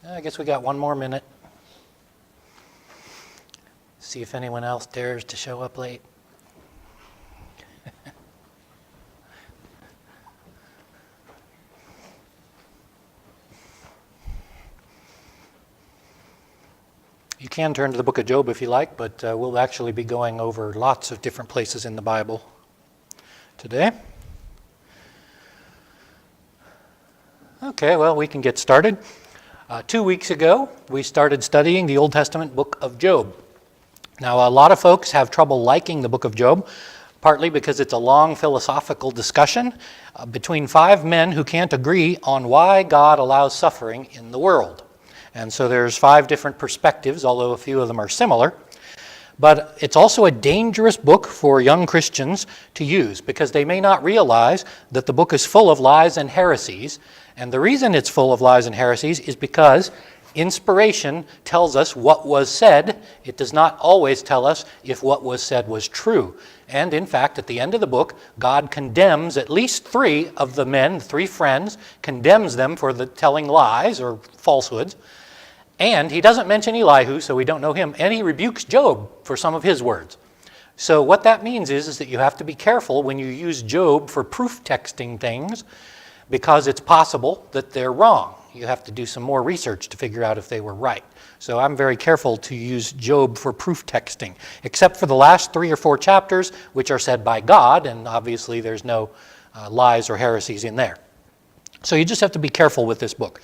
I guess we got one more minute. See if anyone else dares to show up late. You can turn to the book of Job if you like, but we'll actually be going over lots of different places in the Bible today. Okay, well, we can get started. 2 weeks ago, we started studying the Old Testament book of Job. Now, a lot of folks have trouble liking the book of Job, partly because it's a long philosophical discussion between 5 men who can't agree on why God allows suffering in the world. And so there's 5 different perspectives, although a few of them are similar. But it's also a dangerous book for young Christians to use because they may not realize that the book is full of lies and heresies. And the reason it's full of lies and heresies is because inspiration tells us what was said. It does not always tell us if what was said was true. And in fact, at the end of the book, God condemns at least 3 of the men, 3 friends, condemns them for the telling lies or falsehoods. And he doesn't mention Elihu, so we don't know him, and he rebukes Job for some of his words. So what that means is that you have to be careful when you use Job for proof texting things, because it's possible that they're wrong. You have to do some more research to figure out if they were right. So I'm very careful to use Job for proof texting, except for the last 3 or 4 chapters, which are said by God, and obviously there's no lies or heresies in there. So you just have to be careful with this book.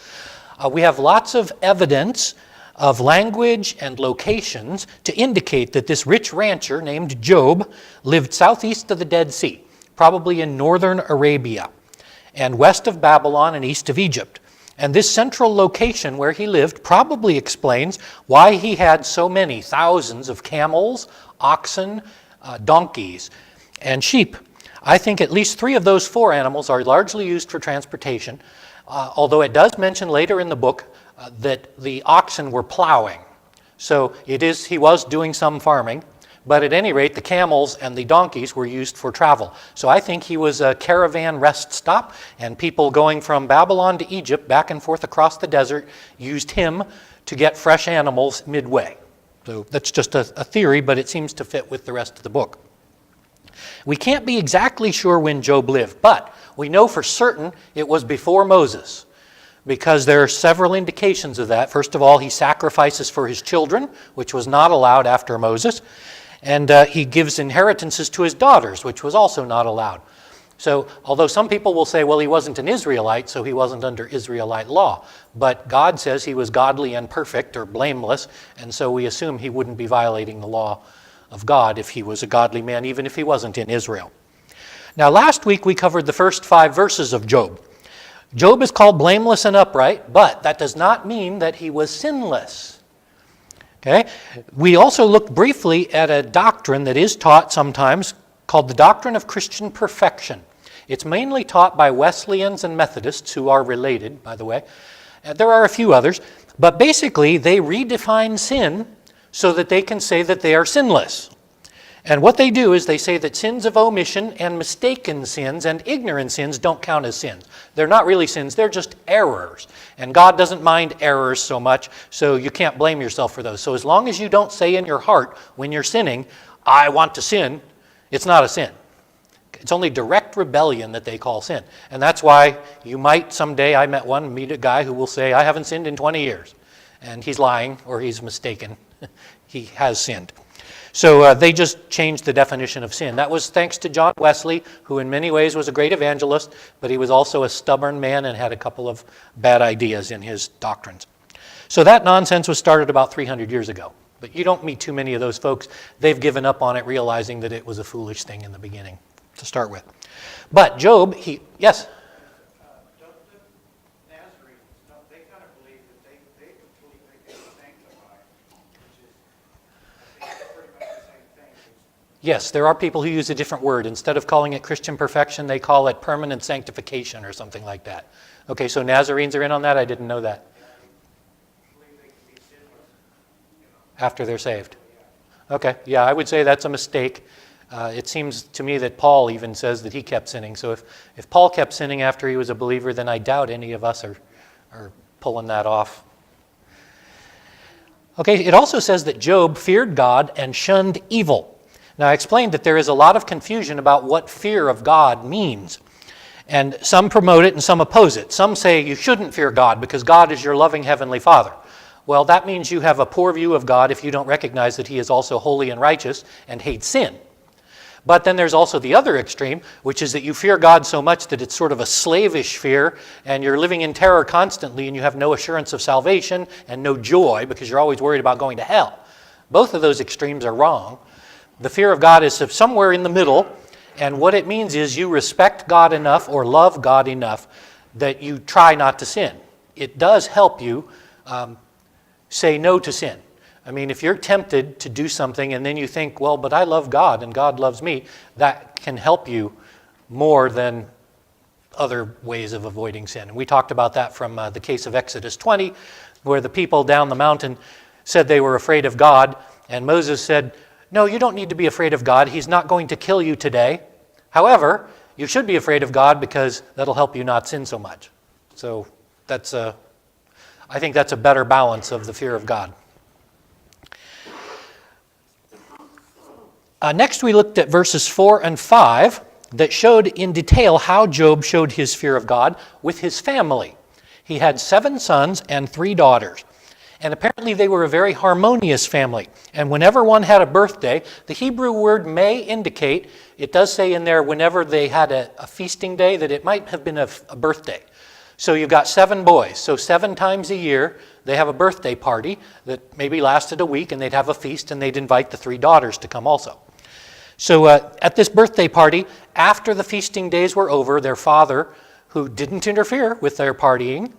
We have lots of evidence of language and locations to indicate that this rich rancher named Job lived southeast of the Dead Sea, probably in northern Arabia, and west of Babylon and east of Egypt. And this central location where he lived probably explains why he had so many thousands of camels, oxen, donkeys, and sheep. I think at least 3 of those 4 animals are largely used for transportation, although it does mention later in the book that the oxen were plowing. So he was doing some farming, but at any rate, the camels and the donkeys were used for travel. So I think he was a caravan rest stop, and people going from Babylon to Egypt, back and forth across the desert, used him to get fresh animals midway. So that's just a theory, but it seems to fit with the rest of the book. We can't be exactly sure when Job lived, but we know for certain it was before Moses, because there are several indications of that. First of all, he sacrifices for his children, which was not allowed after Moses, and he gives inheritances to his daughters, which was also not allowed. So although some people will say, well, he wasn't an Israelite, so he wasn't under Israelite law, but God says he was godly and perfect or blameless, and so we assume he wouldn't be violating the law of God if he was a godly man, even if he wasn't in Israel. Now, last week we covered the first 5 verses of Job. Job is called blameless and upright, but that does not mean that he was sinless. Okay? We also looked briefly at a doctrine that is taught sometimes called the doctrine of Christian perfection. It's mainly taught by Wesleyans and Methodists, who are related, by the way. There are a few others, but basically they redefine sin so that they can say that they are sinless. And what they do is they say that sins of omission and mistaken sins and ignorant sins don't count as sins. They're not really sins, they're just errors. And God doesn't mind errors so much, so you can't blame yourself for those. So as long as you don't say in your heart when you're sinning, I want to sin, it's not a sin. It's only direct rebellion that they call sin. And that's why you might someday, meet a guy who will say, I haven't sinned in 20 years. And he's lying or he's mistaken. He has sinned. So they just changed the definition of sin. That was thanks to John Wesley, who in many ways was a great evangelist, but he was also a stubborn man and had a couple of bad ideas in his doctrines. So that nonsense was started about 300 years ago. But you don't meet too many of those folks. They've given up on it, realizing that it was a foolish thing in the beginning to start with. But Job, yes? Yes, there are people who use a different word. Instead of calling it Christian perfection, they call it permanent sanctification or something like that. Okay, so Nazarenes are in on that? I didn't know that. After they're saved. Okay, yeah, I would say that's a mistake. It seems to me that Paul even says that he kept sinning. So if Paul kept sinning after he was a believer, then I doubt any of us are pulling that off Okay, it also says that Job feared God and shunned evil. Now, I explained that there is a lot of confusion about what fear of God means. And some promote it and some oppose it. Some say you shouldn't fear God because God is your loving heavenly Father. Well, that means you have a poor view of God if you don't recognize that He is also holy and righteous and hates sin. But then there's also the other extreme, which is that you fear God so much that it's sort of a slavish fear, and you're living in terror constantly, and you have no assurance of salvation and no joy because you're always worried about going to hell. Both of those extremes are wrong. The fear of God is somewhere in the middle, and what it means is you respect God enough or love God enough that you try not to sin. It does help you say no to sin. I mean, if you're tempted to do something and then you think, well, but I love God and God loves me, that can help you more than other ways of avoiding sin. And we talked about that from the case of Exodus 20, where the people down the mountain said they were afraid of God, and Moses said, no, you don't need to be afraid of God. He's not going to kill you today. However, you should be afraid of God because that'll help you not sin so much. So I think that's a better balance of the fear of God. Next, we looked at verses 4 and 5 that showed in detail how Job showed his fear of God with his family. He had 7 sons and 3 daughters. And apparently they were a very harmonious family. And whenever one had a birthday, the Hebrew word may indicate, it does say in there whenever they had a feasting day, that it might have been a birthday. So you've got 7 boys. So 7 times a year, they have a birthday party that maybe lasted a week, and they'd have a feast, and they'd invite the 3 daughters to come also. So at this birthday party, after the feasting days were over, their father, who didn't interfere with their partying,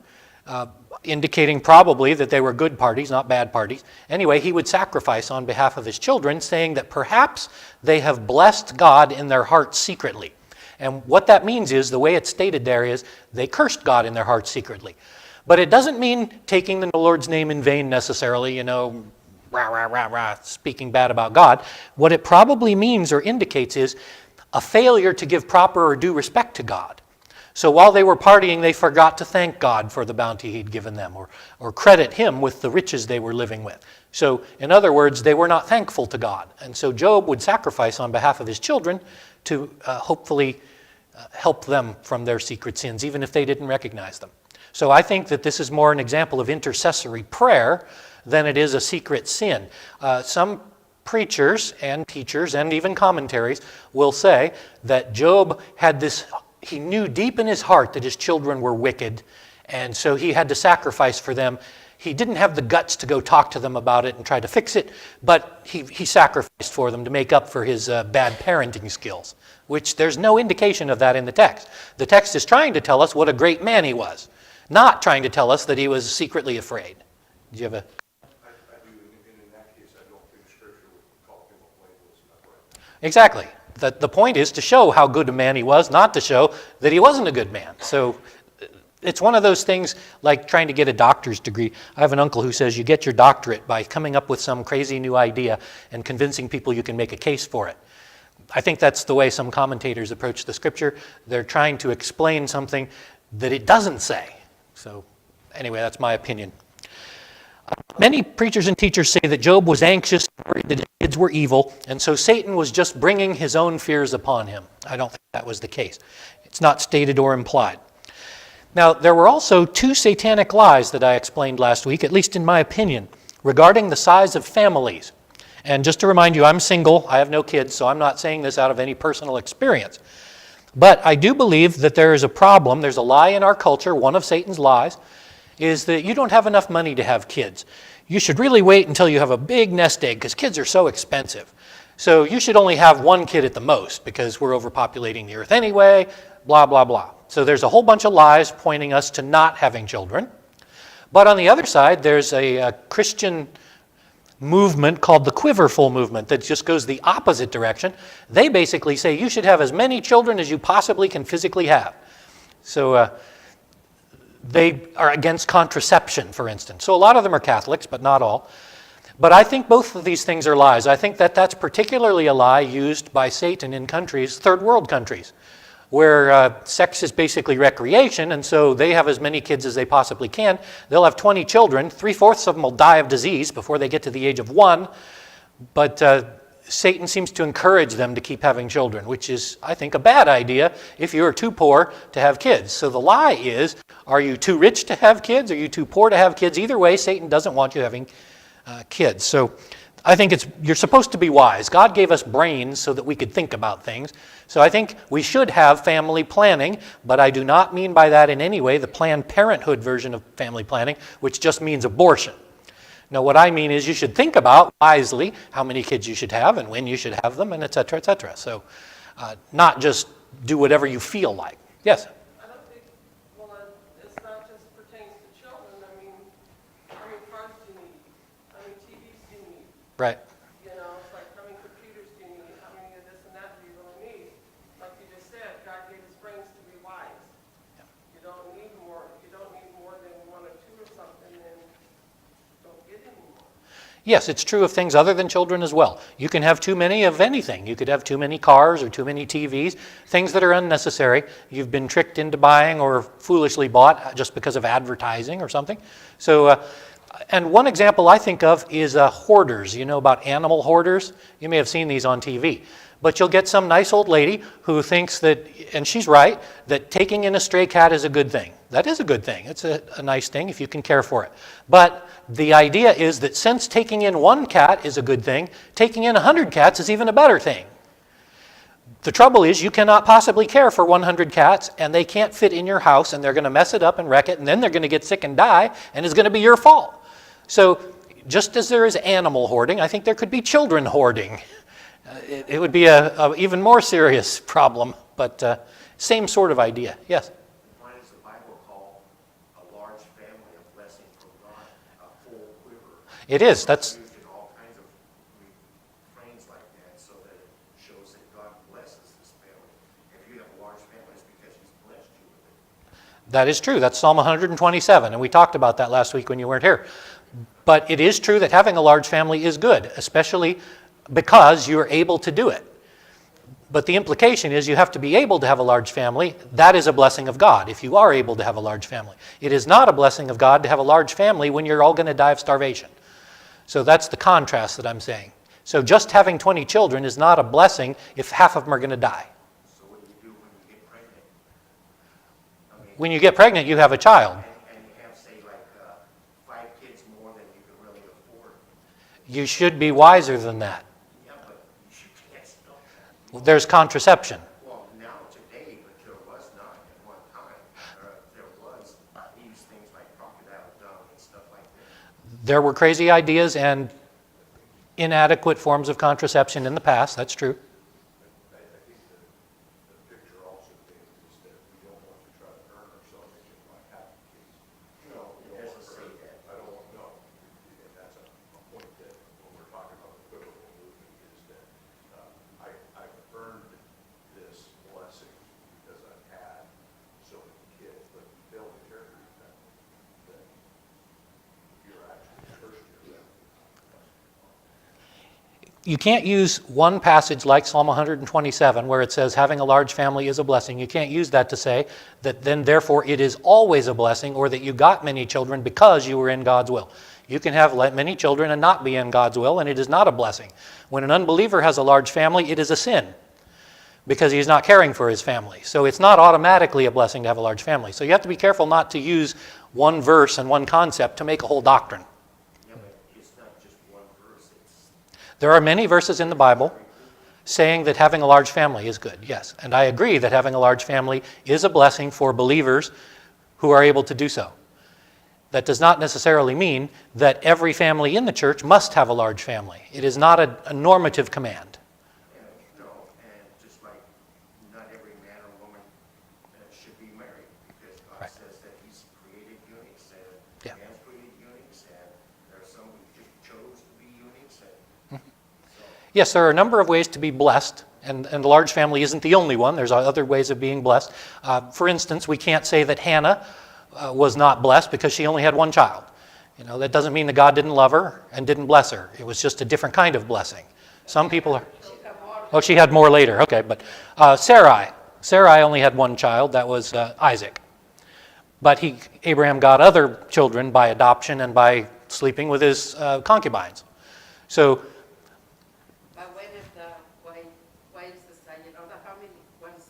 indicating probably that they were good parties, not bad parties. Anyway, he would sacrifice on behalf of his children, saying that perhaps they have blessed God in their hearts secretly. And what that means is, the way it's stated there is, they cursed God in their hearts secretly. But it doesn't mean taking the Lord's name in vain necessarily, rah, rah, rah, rah, speaking bad about God. What it probably means or indicates is a failure to give proper or due respect to God. So while they were partying, they forgot to thank God for the bounty He'd given them, or credit Him with the riches they were living with. So in other words, they were not thankful to God. And so Job would sacrifice on behalf of his children to hopefully help them from their secret sins, even if they didn't recognize them. So I think that this is more an example of intercessory prayer than it is a secret sin. Some preachers and teachers and even commentaries will say that Job had this, he knew deep in his heart that his children were wicked, and so he had to sacrifice for them. He didn't have the guts to go talk to them about it and try to fix it, but he sacrificed for them to make up for his bad parenting skills, which there's no indication of that in the text. The text is trying to tell us what a great man he was, not trying to tell us that he was secretly afraid. Did you have a... Exactly. The point is to show how good a man he was, not to show that he wasn't a good man. So it's one of those things like trying to get a doctor's degree. I have an uncle who says you get your doctorate by coming up with some crazy new idea and convincing people you can make a case for it. I think that's the way some commentators approach the scripture. They're trying to explain something that it doesn't say. So anyway, that's my opinion. Many preachers and teachers say that Job was anxious, worried that his kids were evil, and so Satan was just bringing his own fears upon him. I don't think that was the case. It's not stated or implied. Now, there were also 2 satanic lies that I explained last week, at least in my opinion, regarding the size of families. And just to remind you, I'm single, I have no kids, so I'm not saying this out of any personal experience. But I do believe that there is a problem, there's a lie in our culture, one of Satan's lies, is that you don't have enough money to have kids. You should really wait until you have a big nest egg because kids are so expensive. So you should only have 1 kid at the most because we're overpopulating the earth anyway, blah, blah, blah. So there's a whole bunch of lies pointing us to not having children. But on the other side, there's a Christian movement called the Quiverful movement that just goes the opposite direction. They basically say you should have as many children as you possibly can physically have. So they are against contraception, for instance. So a lot of them are Catholics, but not all. But I think both of these things are lies. I think that that's particularly a lie used by Satan in countries, third world countries, where sex is basically recreation, and so they have as many kids as they possibly can. They'll have 20 children. 3/4 of them will die of disease before they get to the age of 1. But Satan seems to encourage them to keep having children, which is, I think, a bad idea if you are too poor to have kids. So the lie is, are you too rich to have kids? Are you too poor to have kids? Either way, Satan doesn't want you having kids. So I think you're supposed to be wise. God gave us brains so that we could think about things. So I think we should have family planning, but I do not mean by that in any way the Planned Parenthood version of family planning, which just means abortion. No, what I mean is you should think about wisely how many kids you should have and when you should have them, and et cetera, et cetera. So not just do whatever you feel like. Yes? I don't think, well, it's not just pertains to children. I mean, how many cars do you need? How many TVs do you need? Right. You know, it's like how many computers do you need? How many of this and that do you really need? Like you just said, God gave us brains to be wise. Yeah. You don't need more. If you don't need more than 1 or 2 or something, then don't get any more. Yes, it's true of things other than children as well. You can have too many of anything. You could have too many cars or too many TVs, things that are unnecessary. You've been tricked into buying or foolishly bought just because of advertising or something. So, and one example I think of is hoarders. You know about animal hoarders? You may have seen these on TV. But you'll get some nice old lady who thinks that, and she's right, that taking in a stray cat is a good thing. That is a good thing. It's a nice thing if you can care for it. But the idea is that since taking in 1 cat is a good thing, taking in 100 cats is even a better thing. The trouble is you cannot possibly care for 100 cats, and they can't fit in your house, and they're going to mess it up and wreck it, and then they're going to get sick and die, and it's going to be your fault. So just as there is animal hoarding, I think there could be children hoarding. It would be a even more serious problem, but same sort of idea. Yes? Why does the Bible call a large family a blessing from God, a full quiver? It is. That's Used in all kinds of refrains like that, so that it shows that God blesses this family. If you have a large family, it's because He's blessed you with it. That is true. That's Psalm 127, and we talked about that last week when you weren't here. But it is true that having a large family is good, especially because you are able to do it. But the implication is you have to be able to have a large family. That is a blessing of God if you are able to have a large family. It is not a blessing of God to have a large family when you're all going to die of starvation. So that's the contrast that I'm saying. So just having 20 children is not a blessing if half of them are going to die. So what do you do when you get pregnant? I mean, When you get pregnant, you have a child. and you have, say, like 5 kids more than you can really afford. You should be wiser than that. Yeah, but you can't stop that. There's contraception. Well, now today, but there was not at one time. There was. He used things like crocodile dung and stuff like that. There were crazy ideas and inadequate forms of contraception in the past. That's true. I think the picture also is that we don't want to try to earn ourselves into like having kids. No, We it don't want doesn't to say earn- that. I don't want, no. And that's a point that when we're talking about the biblical movement is that I've earned this blessing because I've had so many kids, but failing to care for your family, that you're actually cursed your family. You can't use one passage like Psalm 127 where it says having a large family is a blessing. You can't use that to say that then therefore it is always a blessing or that you got many children because you were in God's will. You can have many children and not be in God's will, and it is not a blessing. When an unbeliever has a large family, it is a sin because he's not caring for his family. So it's not automatically a blessing to have a large family. So you have to be careful not to use one verse and one concept to make a whole doctrine. Yeah, but it's not just one verse. It's There are many verses in the Bible saying that having a large family is good, yes. And I agree that having a large family is a blessing for believers who are able to do so. That does not necessarily mean that every family in the church must have a large family. It is not a normative command. no, and just like not every man or woman should be married because God Right. says that He's created eunuchs and Yeah. man's created eunuchs, and there are some who just chose to be eunuchs. And so, Yes, there are a number of ways to be blessed, and a large family isn't the only one. There's other ways of being blessed. For instance, we can't say that Hannah was not blessed because she only had one child. You know, that doesn't mean that God didn't love her and didn't bless her. It was just a different kind of blessing. Some people are... Oh, she had more later. Okay, but Sarai Sarai only had one child, that was Isaac. But Abraham got other children by adoption and by sleeping with his concubines. So, But why is the sign, how many ones,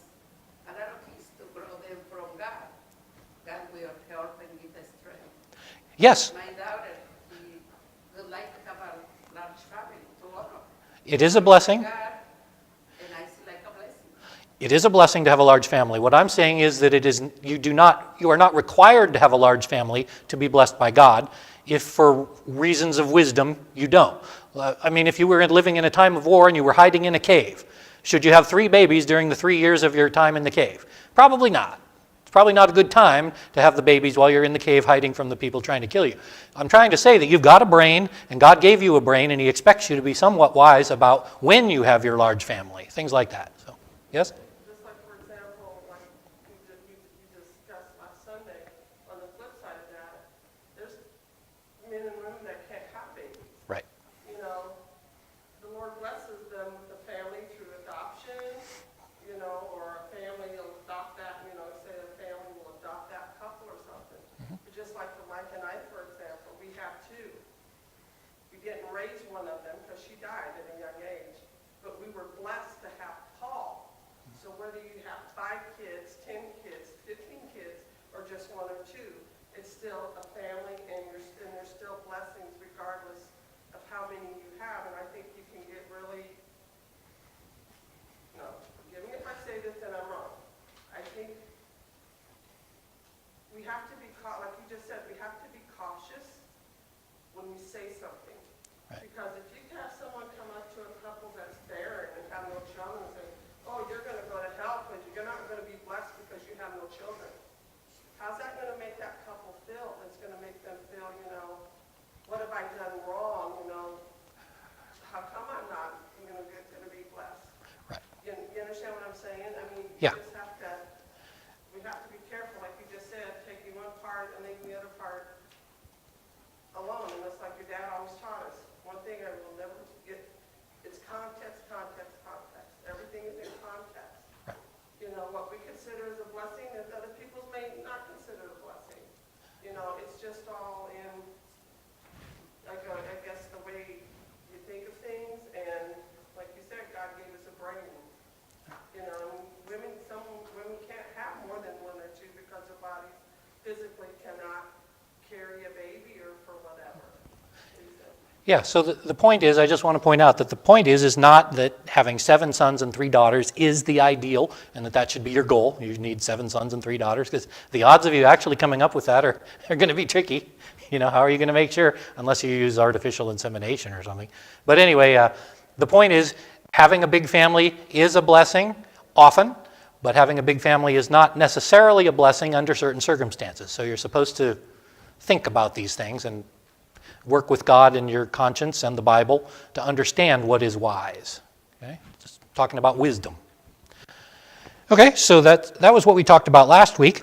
a lot of kids to grow them from God. God will help and give the strength. yes, My daughter, she would like to have a large family to honor it is a blessing. God, and I see like a blessing. It is a blessing to have a large family. What I'm saying is that you are not required to have a large family to be blessed by God if for reasons of wisdom you don't. I mean, if you were living in a time of war and you were hiding in a cave, should you have 3 babies during the 3 years of your time in the cave? Probably not. It's probably not a good time to have the babies while you're in the cave hiding from the people trying to kill you. I'm trying to say that you've got a brain, and God gave you a brain, and He expects you to be somewhat wise about when you have your large family, things like that. So, yes? Just like, for example, like you discussed last Sunday, on the flip side of that, there's men and women that can't have babies. Right. You know, the Lord blesses them with a family through adoption, you know, or a family will adopt that, you know, say a family will adopt that couple or something. But just like for Mike and I, for example, we have 2. We didn't raise one of them because she died at a young age, but we were blessed to have Paul. So whether you have 5 kids, 10 kids, 15 kids, or just 1 or 2, it's still a family, and there's still blessings regardless of how many you have. And I think you can get really, no, forgive me if I say this and I'm wrong. I think we have to be, like you just said, we have to be cautious when we say something. Right. Because if you have someone come up to a couple that's barren and have no children and say, oh, you're going to go to hell because you're not going to be blessed because you have no children. How's that going to make that couple feel? It's going to make them feel, you know, what have I done wrong? You know, how come I'm not going to be blessed? Right. You understand what I'm saying? I mean, Yeah. we have to be careful, like you just said, taking one part and leaving the other part alone. And that's like your dad always taught us. One thing I will never forget, it's context, context, context. Everything is in context. Right. You know, what we consider as a blessing that other people may not consider a blessing. You know, it's just all in, like, I guess the way you think of things, and like you said, God gave us a brain. You know, some women can't have more than 1 or 2 because their bodies physically cannot carry a baby or for whatever reason. Yeah, so the point is, I just want to point out that the point is not that having 7 sons and 3 daughters is the ideal, and that should be your goal. You need 7 sons and 3 daughters, because the odds of you actually coming up with that are going to be tricky. You know, how are you going to make sure, unless you use artificial insemination or something. But anyway, the point is, having a big family is a blessing, often, but having a big family is not necessarily a blessing under certain circumstances. So you're supposed to think about these things and work with God and your conscience and the Bible to understand what is wise. Okay? Just talking about wisdom. Okay, so that was what we talked about last week.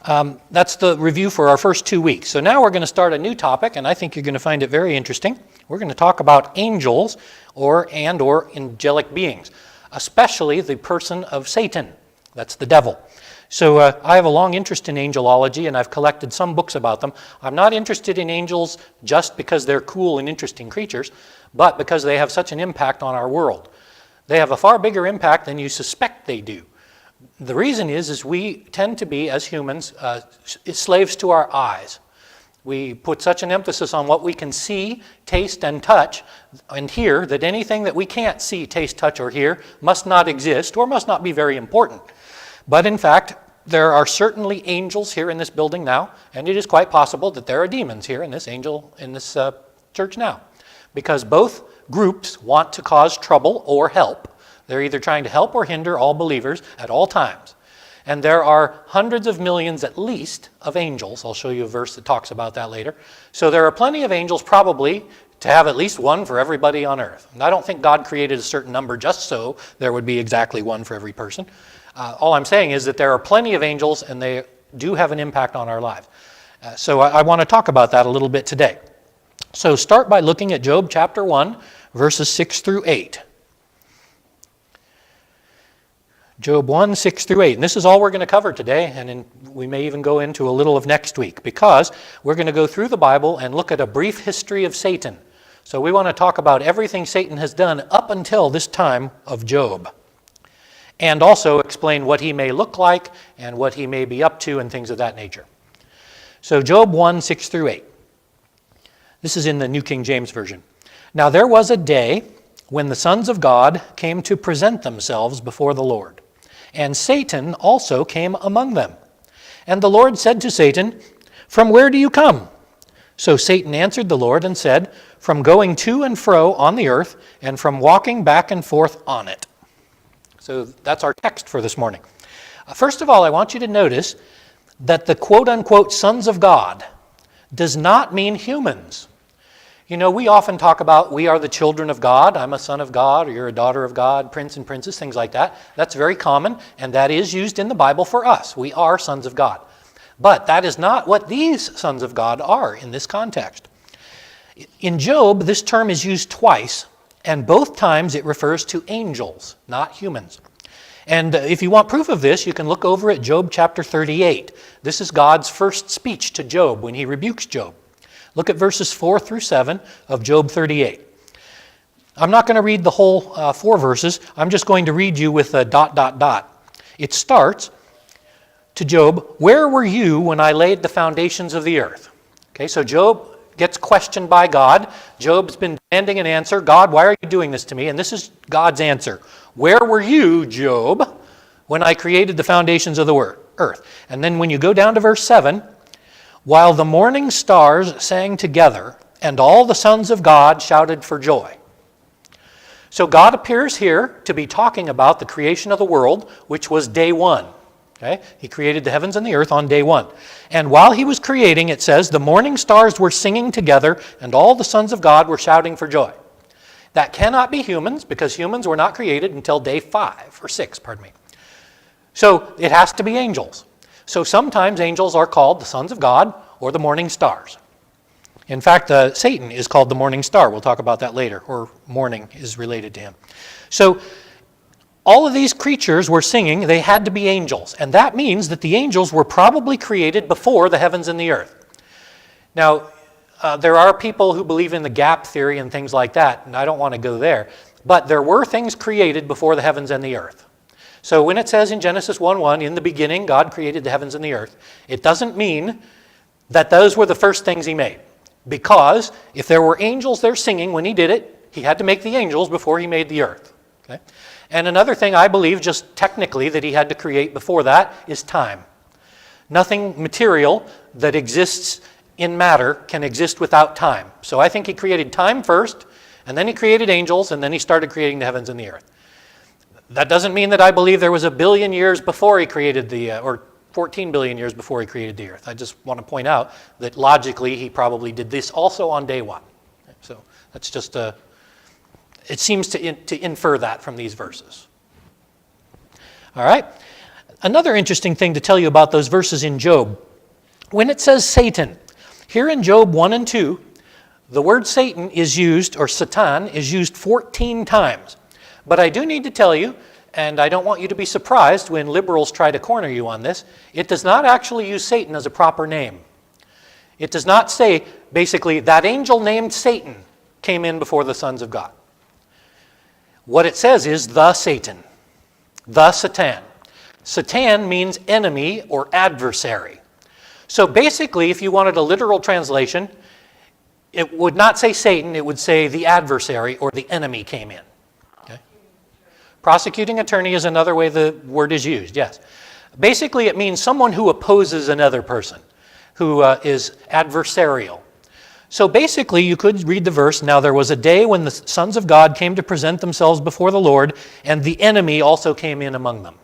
That's the review for our first 2 weeks. So now we're going to start a new topic, and I think you're going to find it very interesting. We're going to talk about angels or angelic beings, especially the person of Satan. That's the devil. So I have a long interest in angelology, and I've collected some books about them. I'm not interested in angels just because they're cool and interesting creatures, but because they have such an impact on our world. They have a far bigger impact than you suspect they do. The reason is we tend to be, as humans, slaves to our eyes. We put such an emphasis on what we can see, taste, and touch, and hear, that anything that we can't see, taste, touch, or hear must not exist or must not be very important. But in fact, there are certainly angels here in this building now, and it is quite possible that there are demons here in this church now, because both groups want to cause trouble or help. They're either trying to help or hinder all believers at all times. And there are hundreds of millions at least of angels. I'll show you a verse that talks about that later. So there are plenty of angels probably to have at least one for everybody on earth. And I don't think God created a certain number just so there would be exactly one for every person. All I'm saying is that there are plenty of angels, and they do have an impact on our lives. So I want to talk about that a little bit today. So start by looking at Job chapter 1, verses 6 through 8. Job 1, 6 through 8. And this is all we're going to cover today, and we may even go into a little of next week, because we're going to go through the Bible and look at a brief history of Satan. So we want to talk about everything Satan has done up until this time of Job, and also explain what he may look like and what he may be up to and things of that nature. So Job 1, 6 through 8. This is in the New King James Version. Now there was a day when the sons of God came to present themselves before the Lord, and Satan also came among them. And the Lord said to Satan, "From where do you come?" So Satan answered the Lord and said, "From going to and fro on the earth, and from walking back and forth on it." So that's our text for this morning. First of all, I want you to notice that the quote-unquote sons of God does not mean humans. You know, we often talk about we are the children of God. I'm a son of God, or you're a daughter of God, prince and princess, things like that. That's very common, and that is used in the Bible for us. We are sons of God. But that is not what these sons of God are in this context. In Job, this term is used twice, and both times it refers to angels, not humans. And if you want proof of this, you can look over at Job chapter 38. This is God's first speech to Job when he rebukes Job. Look at verses 4 through 7 of Job 38. I'm not going to read the whole 4 verses. I'm just going to read you with a ... It starts to Job, "Where were you when I laid the foundations of the earth?" Okay, so Job gets questioned by God. Job's been demanding an answer. "God, why are you doing this to me?" And this is God's answer. "Where were you, Job, when I created the foundations of the earth?" And then when you go down to verse 7, "While the morning stars sang together, and all the sons of God shouted for joy." So God appears here to be talking about the creation of the world, which was day 1. Okay? He created the heavens and the earth on day 1. And while he was creating, it says, the morning stars were singing together, and all the sons of God were shouting for joy. That cannot be humans, because humans were not created until day 5, or 6, pardon me. So it has to be angels. So sometimes angels are called the sons of God or the morning stars. In fact, Satan is called the morning star. We'll talk about that later, or morning is related to him. So all of these creatures were singing. They had to be angels. And that means that the angels were probably created before the heavens and the earth. Now, there are people who believe in the gap theory and things like that, and I don't want to go there. But there were things created before the heavens and the earth. So when it says in Genesis 1:1, "In the beginning God created the heavens and the earth," it doesn't mean that those were the first things he made. Because if there were angels there singing when he did it, he had to make the angels before he made the earth. Okay? And another thing I believe just technically that he had to create before that is time. Nothing material that exists in matter can exist without time. So I think he created time first, and then he created angels, and then he started creating the heavens and the earth. That doesn't mean that I believe there was a billion years before he created or 14 billion years before he created the earth. I just want to point out that logically he probably did this also on day 1. So that's just it seems to infer that from these verses. All right. Another interesting thing to tell you about those verses in Job. When it says Satan, here in Job 1 and 2, the word Satan is used, or Satan, is used 14 times. But I do need to tell you, and I don't want you to be surprised when liberals try to corner you on this, it does not actually use Satan as a proper name. It does not say, basically, that angel named Satan came in before the sons of God. What it says is the Satan, the Satan. Satan means enemy or adversary. So basically, if you wanted a literal translation, it would not say Satan, it would say the adversary or the enemy came in. Okay? Prosecuting attorney is another way the word is used, yes. Basically, it means someone who opposes another person, who is adversarial. So basically, you could read the verse, "Now there was a day when the sons of God came to present themselves before the Lord, and the enemy also came in among them."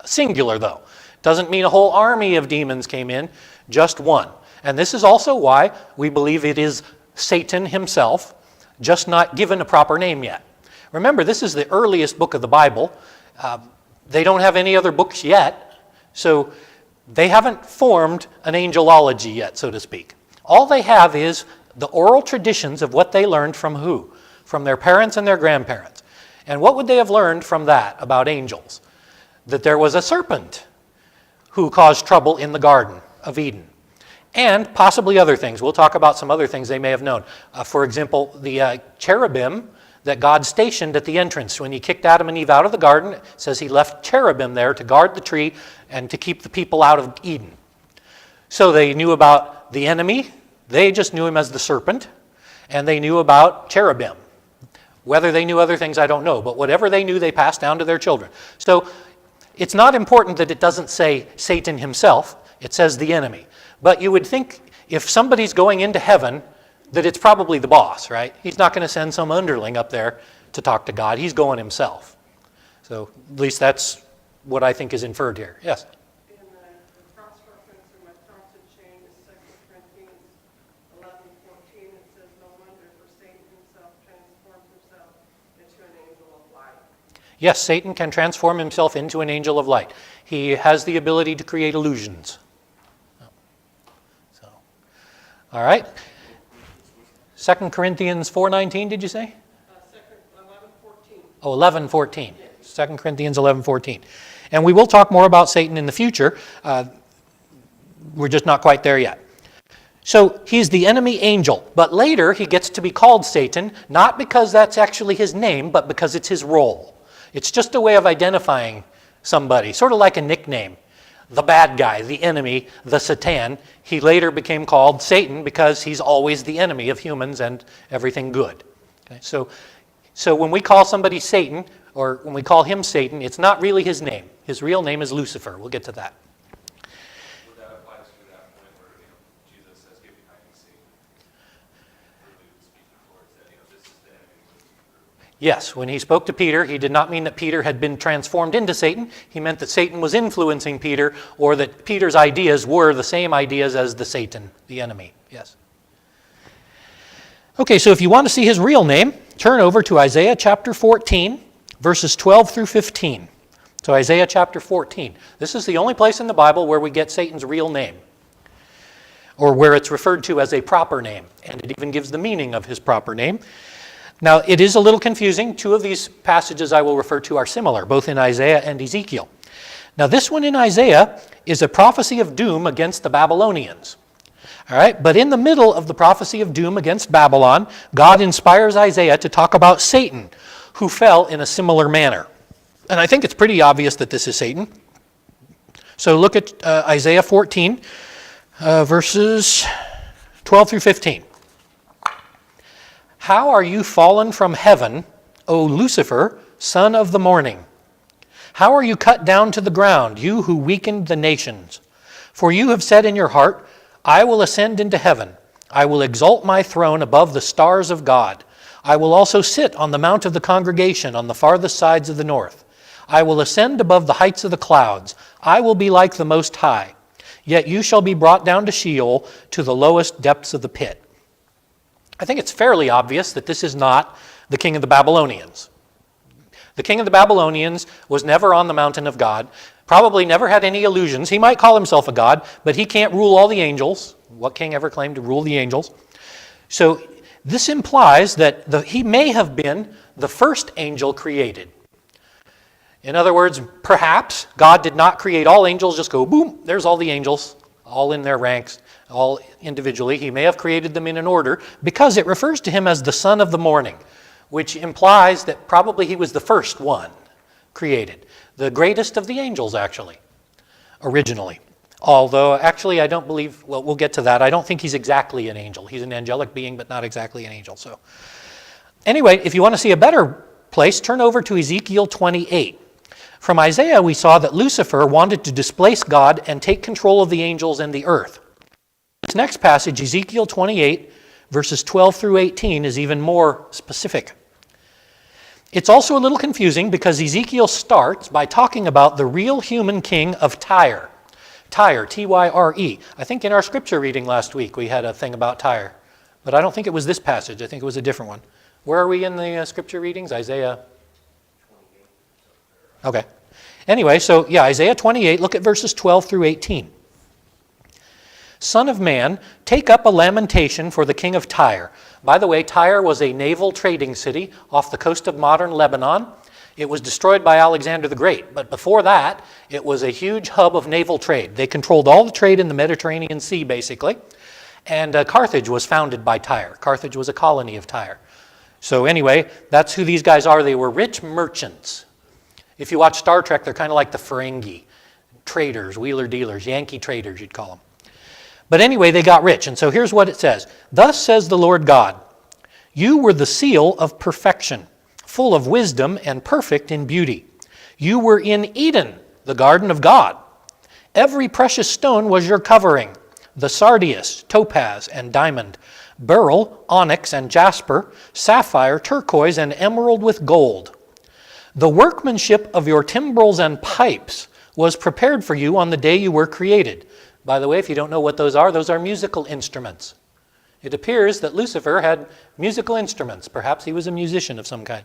Singular, though. Doesn't mean a whole army of demons came in, just one. And this is also why we believe it is Satan himself, just not given a proper name yet. Remember, this is the earliest book of the Bible. They don't have any other books yet, so they haven't formed an angelology yet, so to speak. All they have is the oral traditions of what they learned from who? From their parents and their grandparents. And what would they have learned from that about angels? that there was a serpent who caused trouble in the Garden of Eden. And possibly other things. We'll talk about some other things they may have known. For example, the cherubim that God stationed at the entrance. When he kicked Adam and Eve out of the garden, it says he left cherubim there to guard the tree and to keep the people out of Eden. So they knew about the enemy. They just knew him as the serpent. And they knew about cherubim. Whether they knew other things, I don't know. But whatever they knew, they passed down to their children. So it's not important that it doesn't say Satan himself. It says the enemy. But you would think if somebody's going into heaven, that it's probably the boss, right? He's not going to send some underling up there to talk to God. He's going himself. So at least that's what I think is inferred here. Yes? In the cross-reference in my Thompson chain is 2 Corinthians 11:14. It says, no wonder, for Satan himself transforms himself into an angel of light. Yes, Satan can transform himself into an angel of light. He has the ability to create illusions. So, all right. 2 Corinthians 4:19, did you say? 11:14. Oh, 11:14. 2 Corinthians 11:14. And we will talk more about Satan in the future. We're just not quite there yet. So he's the enemy angel, but later he gets to be called Satan, not because that's actually his name, but because it's his role. It's just a way of identifying somebody, sort of like a nickname. The bad guy, the enemy, the Satan. He later became called Satan because he's always the enemy of humans and everything good. Okay? So when we call somebody Satan, or when we call him Satan, it's not really his name. His real name is Lucifer. We'll get to that. Well, that applies to that point where, Jesus says, "Get behind me, Satan." Really speaking towards that, this is the enemy Lucifer. Yes, when he spoke to Peter, he did not mean that Peter had been transformed into Satan. He meant that Satan was influencing Peter, or that Peter's ideas were the same ideas as the Satan, the enemy. Yes. Okay, so if you want to see his real name, turn over to Isaiah chapter 14, verses 12 through 15. So Isaiah chapter 14. This is the only place in the Bible where we get Satan's real name, or where it's referred to as a proper name, and it even gives the meaning of his proper name. Now, it is a little confusing. Two of these passages I will refer to are similar, both in Isaiah and Ezekiel. Now, this one in Isaiah is a prophecy of doom against the Babylonians. All right, but in the middle of the prophecy of doom against Babylon, God inspires Isaiah to talk about Satan, who fell in a similar manner. And I think it's pretty obvious that this is Satan. So look at Isaiah 14, verses 12 through 15. How are you fallen from heaven, O Lucifer, son of the morning? How are you cut down to the ground, you who weakened the nations? For you have said in your heart, I will ascend into heaven. I will exalt my throne above the stars of God. I will also sit on the mount of the congregation on the farthest sides of the north. I will ascend above the heights of the clouds. I will be like the Most High. Yet you shall be brought down to Sheol, to the lowest depths of the pit. I think it's fairly obvious that this is not the king of the Babylonians. The king of the Babylonians was never on the mountain of God, probably never had any illusions. He might call himself a god, but he can't rule all the angels. What king ever claimed to rule the angels? So this implies that he may have been the first angel created. In other words, perhaps God did not create all angels, just go, boom, there's all the angels, all in their ranks, all individually. He may have created them in an order because it refers to him as the son of the morning, which implies that probably he was the first one created. The greatest of the angels, actually, originally. Although, actually, I don't believe, well, we'll get to that. I don't think he's exactly an angel. He's an angelic being, but not exactly an angel. So, anyway, if you want to see a better place, turn over to Ezekiel 28. From Isaiah, we saw that Lucifer wanted to displace God and take control of the angels and the earth. This next passage, Ezekiel 28, verses 12 through 18, is even more specific. It's also a little confusing because Ezekiel starts by talking about the real human king of Tyre. Tyre, T-Y-R-E. I think in our scripture reading last week we had a thing about Tyre, but I don't think it was this passage. I think it was a different one. Where are we in the scripture readings? Isaiah 28. Okay. Anyway, so yeah, Isaiah 28, look at verses 12 through 18. Son of man, take up a lamentation for the king of Tyre. By the way, Tyre was a naval trading city off the coast of modern Lebanon. It was destroyed by Alexander the Great, but before that, it was a huge hub of naval trade. They controlled all the trade in the Mediterranean Sea, basically, and Carthage was founded by Tyre. Carthage was a colony of Tyre. So anyway, that's who these guys are. They were rich merchants. If you watch Star Trek, they're kind of like the Ferengi, traders, wheeler dealers, Yankee traders, you'd call them. But anyway, they got rich, and so here's what it says. Thus says the Lord God, you were the seal of perfection, full of wisdom and perfect in beauty. You were in Eden, the garden of God. Every precious stone was your covering, the sardius, topaz, and diamond, beryl, onyx, and jasper, sapphire, turquoise, and emerald with gold. The workmanship of your timbrels and pipes was prepared for you on the day you were created. By the way, if you don't know what those are musical instruments. It appears that Lucifer had musical instruments. Perhaps he was a musician of some kind.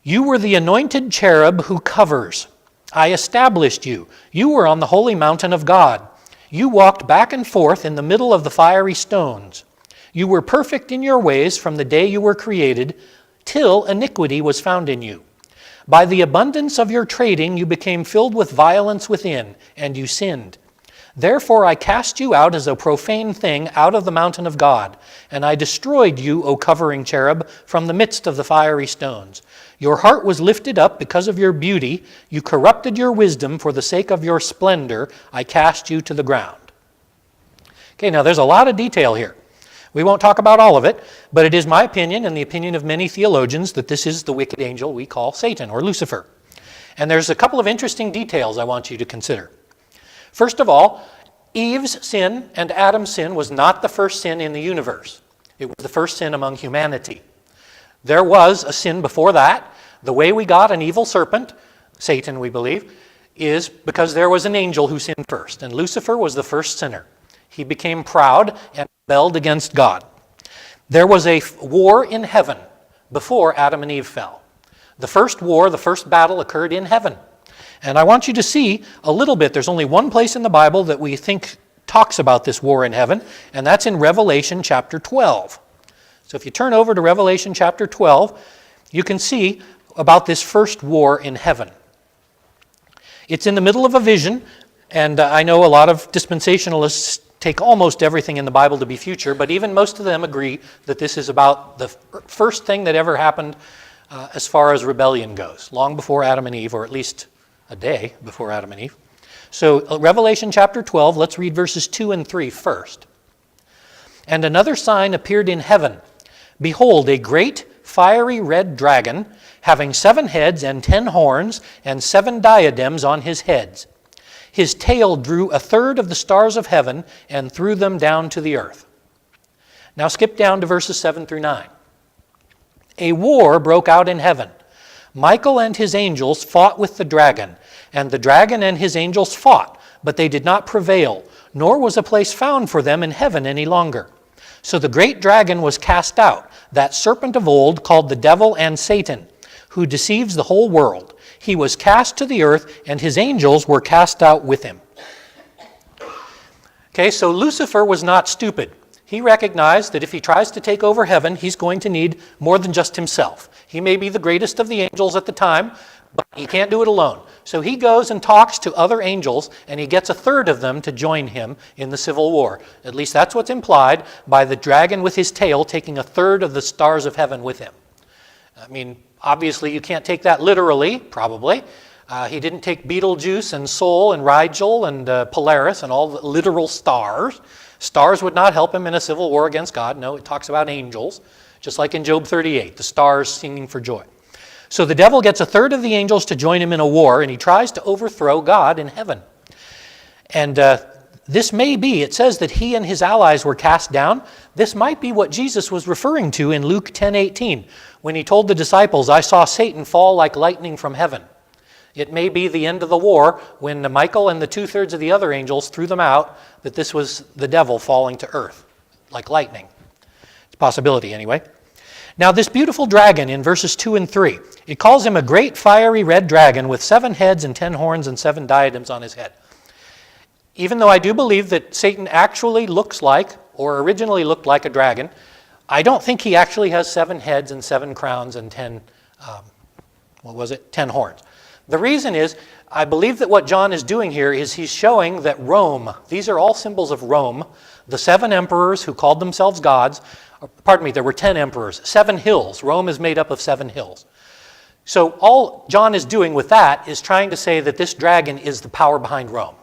You were the anointed cherub who covers. I established you. You were on the holy mountain of God. You walked back and forth in the middle of the fiery stones. You were perfect in your ways from the day you were created, till iniquity was found in you. By the abundance of your trading, you became filled with violence within, and you sinned. Therefore I cast you out as a profane thing out of the mountain of God, and I destroyed you, O covering cherub, from the midst of the fiery stones. Your heart was lifted up because of your beauty. You corrupted your wisdom for the sake of your splendor. I cast you to the ground. Okay, now there's a lot of detail here. We won't talk about all of it, but it is my opinion and the opinion of many theologians that this is the wicked angel we call Satan or Lucifer. And there's a couple of interesting details I want you to consider. First of all, Eve's sin and Adam's sin was not the first sin in the universe. It was the first sin among humanity. There was a sin before that. The way we got an evil serpent, Satan we believe, is because there was an angel who sinned first, and Lucifer was the first sinner. He became proud and rebelled against God. There was a war in heaven before Adam and Eve fell. The first war, the first battle occurred in heaven. And I want you to see a little bit. There's only one place in the Bible that we think talks about this war in heaven, and that's in Revelation chapter 12. So if you turn over to Revelation chapter 12, you can see about this first war in heaven. It's in the middle of a vision, and I know a lot of dispensationalists take almost everything in the Bible to be future, but even most of them agree that this is about the first thing that ever happened as far as rebellion goes, long before Adam and Eve, or at least a day before Adam and Eve. So Revelation chapter 12, let's read verses 2 and 3 first. And another sign appeared in heaven. Behold, a great fiery red dragon, having 7 heads and 10 horns, and 7 diadems on his heads. His tail drew 1/3 of the stars of heaven and threw them down to the earth. Now skip down to verses 7 through 9. A war broke out in heaven. Michael and his angels fought with the dragon, and the dragon and his angels fought, but they did not prevail, nor was a place found for them in heaven any longer. So the great dragon was cast out, that serpent of old called the devil and Satan, who deceives the whole world. He was cast to the earth, and his angels were cast out with him. Okay, so Lucifer was not stupid. He recognized that if he tries to take over heaven, he's going to need more than just himself. He may be the greatest of the angels at the time, but he can't do it alone. So he goes and talks to other angels, and he gets 1/3 of them to join him in the civil war. At least that's what's implied by the dragon with his tail taking 1/3 of the stars of heaven with him. I mean, obviously you can't take that literally, probably. He didn't take Betelgeuse and Sol and Rigel and Polaris and all the literal stars. Stars would not help him in a civil war against God. No, it talks about angels, just like in Job 38, the stars singing for joy. So the devil gets 1/3 of the angels to join him in a war, and he tries to overthrow God in heaven. And this may be, it says that he and his allies were cast down. This might be what Jesus was referring to in Luke 10:18, when he told the disciples, I saw Satan fall like lightning from heaven. It may be the end of the war when Michael and the 2/3 of the other angels threw them out, that this was the devil falling to earth like lightning. It's a possibility anyway. Now this beautiful dragon in verses 2 and 3, it calls him a great fiery red dragon with 7 heads and 10 horns and 7 diadems on his head. Even though I do believe that Satan actually looks like, or originally looked like a dragon, I don't think he actually has 7 heads and 7 crowns and 10 what was it, 10 horns. The reason is, I believe that what John is doing here is he's showing that Rome, these are all symbols of Rome, the 7 emperors who called themselves gods, pardon me, there were 10 emperors, 7 hills. Rome is made up of 7 hills. So all John is doing with that is trying to say that this dragon is the power behind Rome,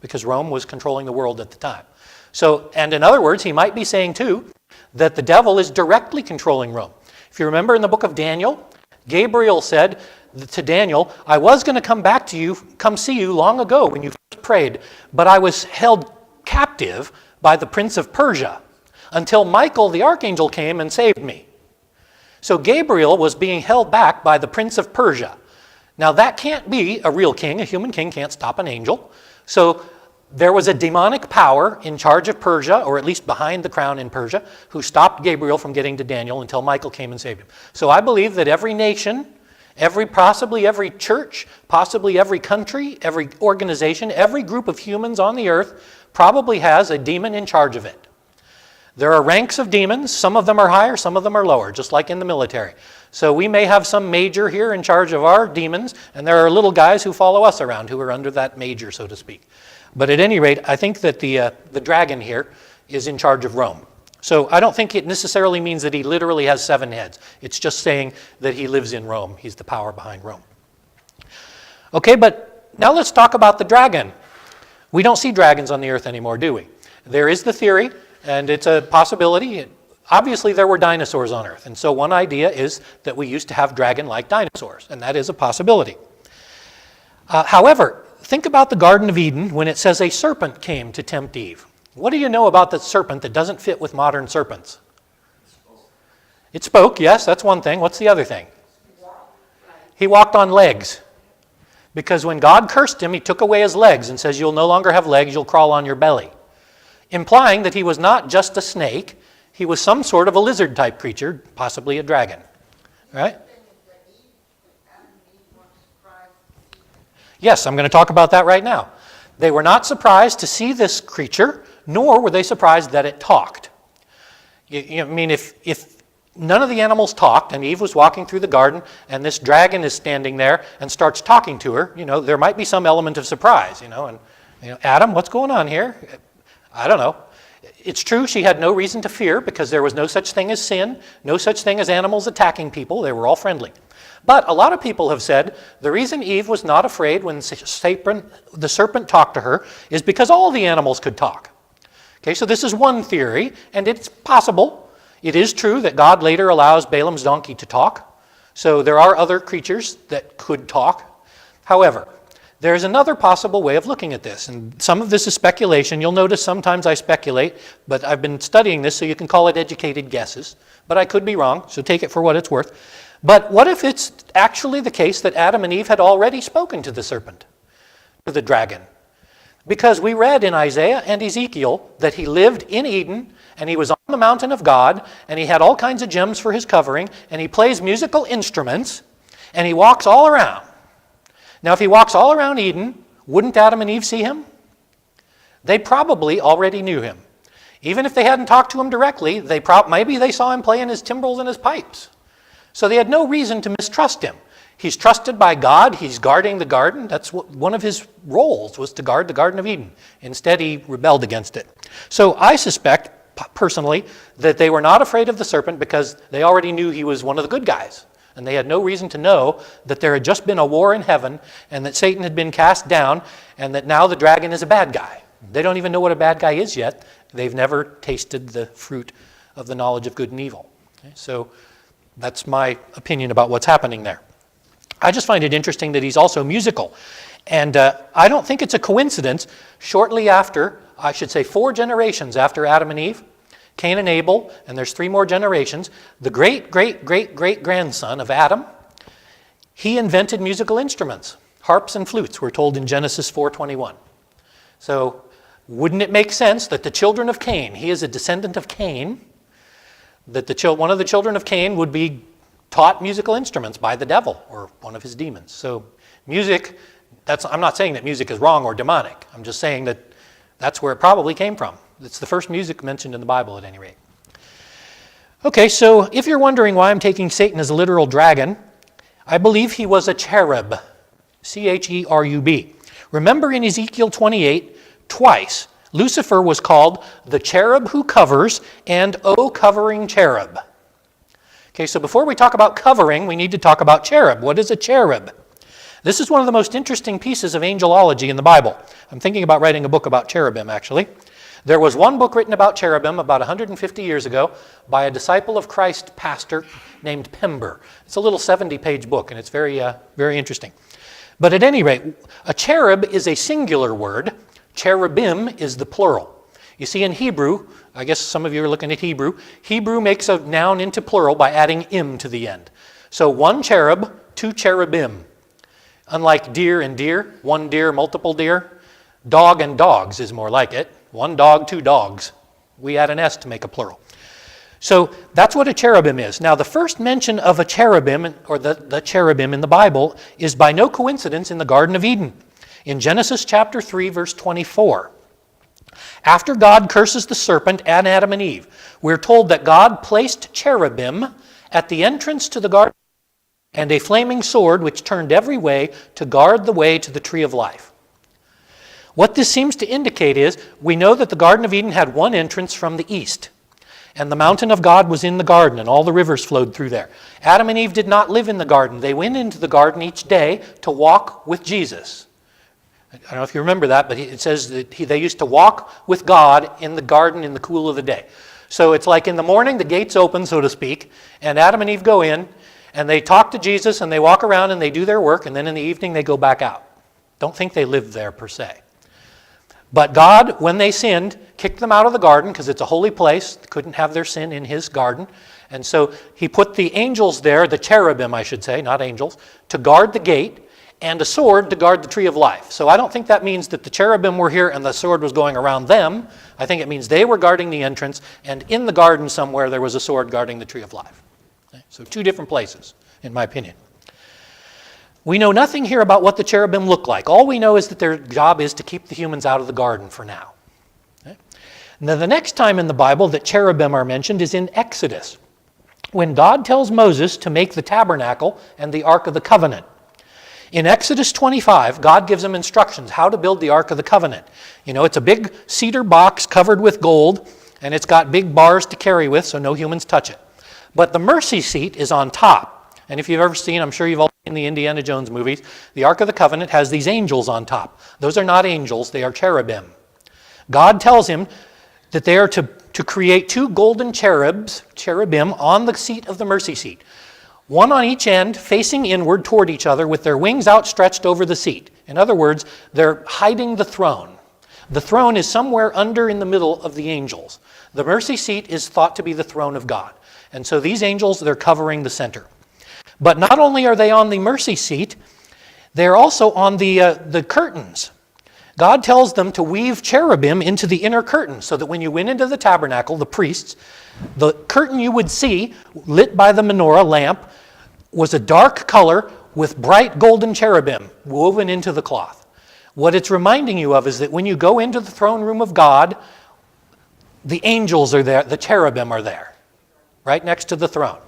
because Rome was controlling the world at the time. So, and in other words, he might be saying too that the devil is directly controlling Rome. If you remember in the book of Daniel, Gabriel said to Daniel, I was going to come see you long ago when you first prayed, but I was held captive by the prince of Persia until Michael the archangel came and saved me. So Gabriel was being held back by the prince of Persia. Now that can't be a real king. A human king can't stop an angel. So there was a demonic power in charge of Persia, or at least behind the crown in Persia, who stopped Gabriel from getting to Daniel until Michael came and saved him. So I believe that every nation, possibly every church, possibly every country, every organization, every group of humans on the earth probably has a demon in charge of it. There are ranks of demons. Some of them are higher, some of them are lower, just like in the military. So we may have some major here in charge of our demons, and there are little guys who follow us around who are under that major, so to speak. But at any rate, I think that the dragon here is in charge of Rome. So I don't think it necessarily means that he literally has 7 heads. It's just saying that he lives in Rome. He's the power behind Rome. Okay, but now let's talk about the dragon. We don't see dragons on the earth anymore, do we? There is the theory, and it's a possibility. Obviously, there were dinosaurs on Earth, and so one idea is that we used to have dragon-like dinosaurs, and that is a possibility. However, think about the Garden of Eden when it says a serpent came to tempt Eve. What do you know about the serpent that doesn't fit with modern serpents? It spoke, yes, that's one thing. What's the other thing? He walked on legs. Because when God cursed him, he took away his legs and says, you'll no longer have legs, you'll crawl on your belly. Implying that he was not just a snake, he was some sort of a lizard-type creature, possibly a dragon. Right? Yes, I'm going to talk about that right now. They were not surprised to see this creature, nor were they surprised that it talked. I mean, if none of the animals talked, and Eve was walking through the garden, and this dragon is standing there and starts talking to her, there might be some element of surprise, and Adam, what's going on here? I don't know. It's true she had no reason to fear because there was no such thing as sin, no such thing as animals attacking people. They were all friendly. But a lot of people have said the reason Eve was not afraid when the serpent talked to her is because all the animals could talk. Okay, so this is one theory, and it's possible. It is true that God later allows Balaam's donkey to talk. So there are other creatures that could talk. However, there's another possible way of looking at this, and some of this is speculation. You'll notice sometimes I speculate, but I've been studying this, so you can call it educated guesses. But I could be wrong, so take it for what it's worth. But what if it's actually the case that Adam and Eve had already spoken to the serpent, to the dragon? Because we read in Isaiah and Ezekiel that he lived in Eden, and he was on the mountain of God, and he had all kinds of gems for his covering, and he plays musical instruments, and he walks all around. Now, if he walks all around Eden, wouldn't Adam and Eve see him? They probably already knew him. Even if they hadn't talked to him directly, maybe they saw him playing his timbrels and his pipes. So they had no reason to mistrust him. He's trusted by God. He's guarding the garden. That's one of his roles, was to guard the Garden of Eden. Instead, he rebelled against it. So I suspect, personally, that they were not afraid of the serpent because they already knew he was one of the good guys. And they had no reason to know that there had just been a war in heaven and that Satan had been cast down and that now the dragon is a bad guy. They don't even know what a bad guy is yet. They've never tasted the fruit of the knowledge of good and evil. Okay, so that's my opinion about what's happening there. I just find it interesting that he's also musical. And I don't think it's a coincidence. Shortly after, I should say 4 generations after Adam and Eve, Cain and Abel, and there's 3 more generations, the great-great-great-great-grandson of Adam, he invented musical instruments. Harps and flutes, we're told in Genesis 4:21. So wouldn't it make sense that the children of Cain, he is a descendant of Cain, that one of the children of Cain would be taught musical instruments by the devil or one of his demons. So music, I'm not saying that music is wrong or demonic. I'm just saying that that's where it probably came from. It's the first music mentioned in the Bible at any rate. Okay, so if you're wondering why I'm taking Satan as a literal dragon, I believe he was a cherub, C-H-E-R-U-B. Remember in Ezekiel 28, twice, Lucifer was called the cherub who covers and O covering cherub. Okay, so before we talk about covering, we need to talk about cherub. What is a cherub? This is one of the most interesting pieces of angelology in the Bible. I'm thinking about writing a book about cherubim, actually. There was one book written about cherubim about 150 years ago by a disciple of Christ pastor named Pember. It's a little 70-page book, and it's very interesting. But at any rate, a cherub is a singular word. Cherubim is the plural. You see, in Hebrew, I guess some of you are looking at Hebrew, Hebrew makes a noun into plural by adding im to the end. So one cherub, two cherubim. Unlike deer and deer, one deer, multiple deer, dog and dogs is more like it. One dog, two dogs. We add an S to make a plural. So that's what a cherubim is. Now, the first mention of a cherubim, or the cherubim in the Bible, is by no coincidence in the Garden of Eden. In Genesis chapter 3, verse 24. After God curses the serpent and Adam and Eve, we're told that God placed cherubim at the entrance to the garden and a flaming sword which turned every way to guard the way to the tree of life. What this seems to indicate is we know that the Garden of Eden had one entrance from the east, and the mountain of God was in the garden, and all the rivers flowed through there. Adam and Eve did not live in the garden. They went into the garden each day to walk with Jesus. I don't know if you remember that, but it says that they used to walk with God in the garden in the cool of the day. So it's like in the morning, the gates open, so to speak, and Adam and Eve go in, and they talk to Jesus, and they walk around, and they do their work, and then in the evening, they go back out. Don't think they lived there, per se. But God, when they sinned, kicked them out of the garden, because it's a holy place, couldn't have their sin in his garden, and so he put the angels there, the cherubim, I should say, not angels, to guard the gate, and a sword to guard the tree of life. So I don't think that means that the cherubim were here and the sword was going around them. I think it means they were guarding the entrance, and in the garden somewhere there was a sword guarding the tree of life. Okay? So two different places, in my opinion. We know nothing here about what the cherubim look like. All we know is that their job is to keep the humans out of the garden for now. Okay? Now the next time in the Bible that cherubim are mentioned is in Exodus, when God tells Moses to make the tabernacle and the Ark of the Covenant. In Exodus 25, God gives them instructions how to build the Ark of the Covenant. You know, it's a big cedar box covered with gold, and it's got big bars to carry with so no humans touch it. But the mercy seat is on top. And if you've ever seen, I'm sure you've all seen the Indiana Jones movies, the Ark of the Covenant has these angels on top. Those are not angels, they are cherubim. God tells him that they are to create two golden cherubim on the seat of the mercy seat. One on each end, facing inward toward each other with their wings outstretched over the seat. In other words, they're hiding the throne. The throne is somewhere under in the middle of the angels. The mercy seat is thought to be the throne of God. And so these angels, they're covering the center. But not only are they on the mercy seat, they're also on the curtains. God tells them to weave cherubim into the inner curtain so that when you went into the tabernacle, the priests, the curtain you would see lit by the menorah lamp was a dark color with bright golden cherubim woven into the cloth. What it's reminding you of is that when you go into the throne room of God, the angels are there, the cherubim are there, right next to the throne.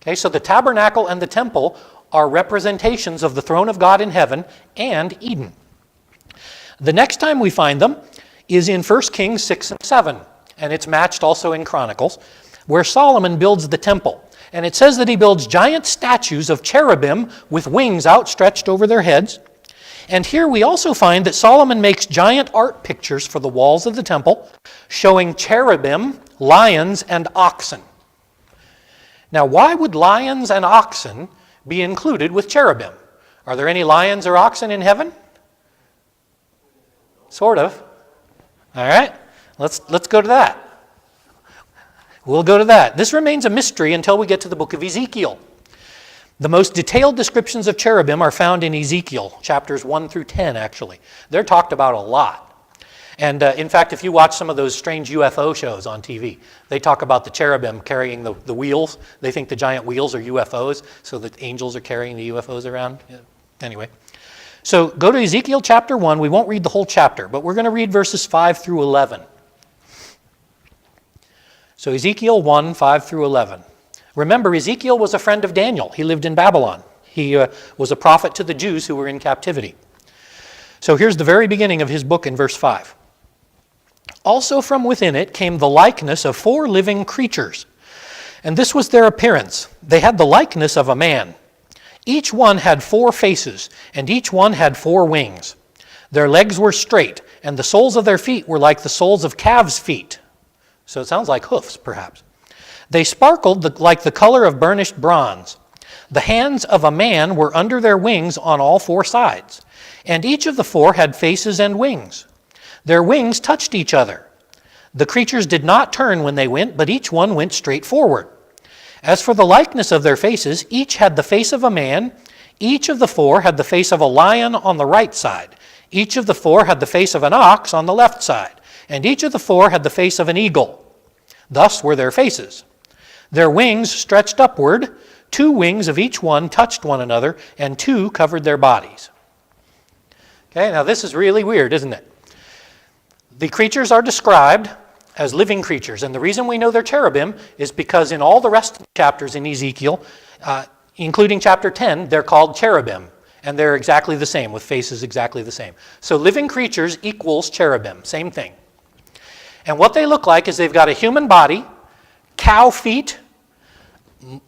Okay, so the tabernacle and the temple are representations of the throne of God in heaven and Eden. The next time we find them is in 1 Kings 6 and 7, and it's matched also in Chronicles, where Solomon builds the temple. And it says that he builds giant statues of cherubim with wings outstretched over their heads. And here we also find that Solomon makes giant art pictures for the walls of the temple, showing cherubim, lions, and oxen. Now, why would lions and oxen be included with cherubim? Are there any lions or oxen in heaven? Sort of. All right, let's go to that. We'll go to that. This remains a mystery until we get to the book of Ezekiel. The most detailed descriptions of cherubim are found in Ezekiel, chapters 1 through 10, actually. They're talked about a lot. And in fact, if you watch some of those strange UFO shows on TV, they talk about the cherubim carrying the wheels. They think the giant wheels are UFOs, so that angels are carrying the UFOs around. Yeah. Anyway, so go to Ezekiel chapter 1. We won't read the whole chapter, but we're going to read verses 5 through 11. So Ezekiel 1, 5 through 11. Remember, Ezekiel was a friend of Daniel. He lived in Babylon. He was a prophet to the Jews who were in captivity. So here's the very beginning of his book in verse 5. Also from within it came the likeness of 4 living creatures. And this was their appearance. They had the likeness of a man. Each one had 4 faces, and each one had 4 wings. Their legs were straight, and the soles of their feet were like the soles of calves' feet. So it sounds like hoofs, perhaps. They sparkled like the color of burnished bronze. The hands of a man were under their wings on all 4 sides, and each of the 4 had faces and wings. Their wings touched each other. The creatures did not turn when they went, but each one went straight forward. As for the likeness of their faces, each had the face of a man. Each of the 4 had the face of a lion on the right side. Each of the 4 had the face of an ox on the left side. And each of the 4 had the face of an eagle. Thus were their faces. Their wings stretched upward. 2 wings of each one touched one another, and 2 covered their bodies. Okay, now this is really weird, isn't it? The creatures are described as living creatures, and the reason we know they're cherubim is because in all the rest of the chapters in Ezekiel, including chapter 10, they're called cherubim, and they're exactly the same, with faces exactly the same. So living creatures equals cherubim, same thing. And what they look like is they've got a human body, cow feet,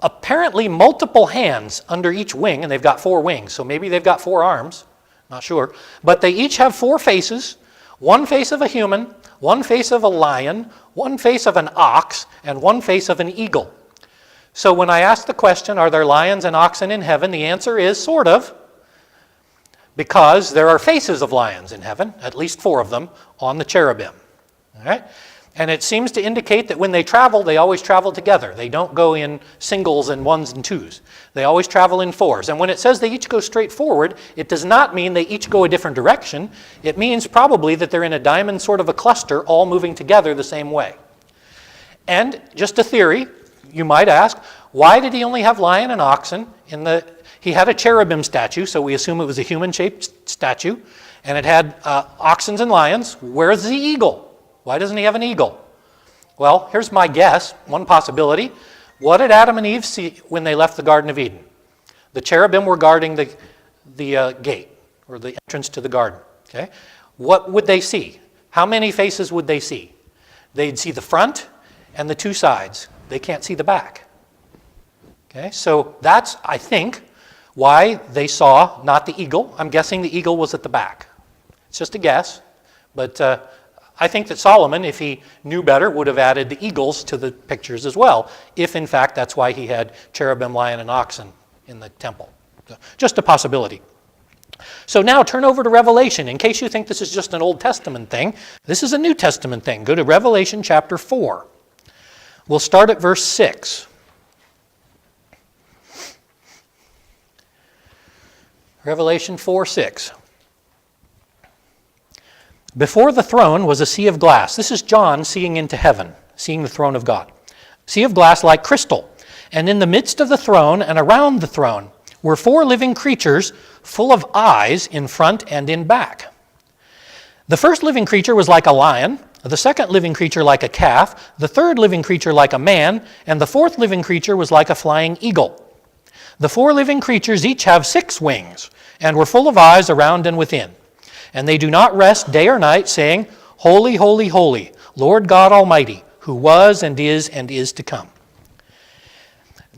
apparently multiple hands under each wing, and they've got 4 wings, so maybe they've got 4 arms, not sure. But they each have 4 faces, 1 face of a human, 1 face of a lion, 1 face of an ox, and 1 face of an eagle. So when I ask the question, are there lions and oxen in heaven, the answer is sort of, because there are faces of lions in heaven, at least 4 of them, on the cherubim. All right? And it seems to indicate that when they travel, they always travel together. They don't go in singles and 1s and 2s. They always travel in 4s. And when it says they each go straight forward, it does not mean they each go a different direction. It means probably that they're in a diamond sort of a cluster, all moving together the same way. And just a theory, you might ask, why did he only have lion and oxen? He had a cherubim statue, so we assume it was a human-shaped statue, and it had oxen and lions. Where's the eagle? Why doesn't he have an eagle? Well, here's my guess, one possibility. What did Adam and Eve see when they left the Garden of Eden? The cherubim were guarding the gate, or the entrance to the garden. Okay? What would they see? How many faces would they see? They'd see the front and the 2 sides. They can't see the back. Okay? So that's, I think, why they saw not the eagle. I'm guessing the eagle was at the back. It's just a guess, but I think that Solomon, if he knew better, would have added the eagles to the pictures as well, if in fact that's why he had cherubim, lion, and oxen in the temple. So, just a possibility. So now turn over to Revelation. In case you think this is just an Old Testament thing, this is a New Testament thing. Go to Revelation chapter 4. We'll start at verse 6. Revelation 4:6. Before the throne was a sea of glass. This is John seeing into heaven, seeing the throne of God. Sea of glass like crystal. And in the midst of the throne and around the throne were 4 living creatures full of eyes in front and in back. The first living creature was like a lion, the second living creature like a calf, the third living creature like a man, and the 4th living creature was like a flying eagle. The 4 living creatures each have 6 wings and were full of eyes around and within. And they do not rest day or night, saying, Holy, holy, holy, Lord God Almighty, who was and is to come.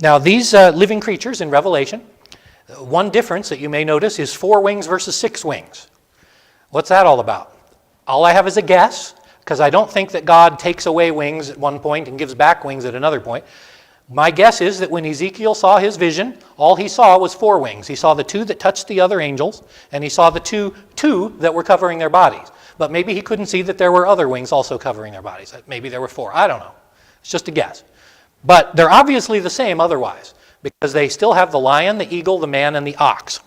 Now these living creatures in Revelation, one difference that you may notice is 4 wings versus 6 wings. What's that all about? All I have is a guess, because I don't think that God takes away wings at one point and gives back wings at another point. My guess is that when Ezekiel saw his vision, all he saw was 4 wings. He saw the 2 that touched the other angels, and he saw the two that were covering their bodies. But maybe he couldn't see that there were other wings also covering their bodies. Maybe there were 4. I don't know. It's just a guess. But they're obviously the same otherwise, because they still have the lion, the eagle, the man, and the ox.